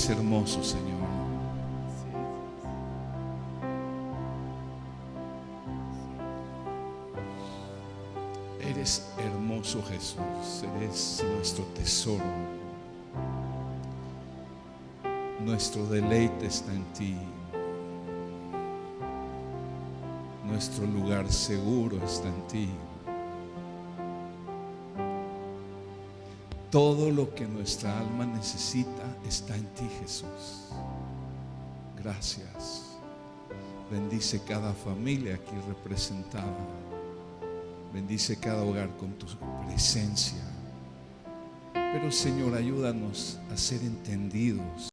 Eres hermoso, Señor. Eres hermoso, Jesús. Eres nuestro tesoro. Nuestro deleite está en ti. Nuestro lugar seguro está en ti. Todo lo que nuestra alma necesita está en ti, Jesús. Gracias. Bendice cada familia aquí representada. Bendice cada hogar con tu presencia. Pero, Señor, ayúdanos a ser entendidos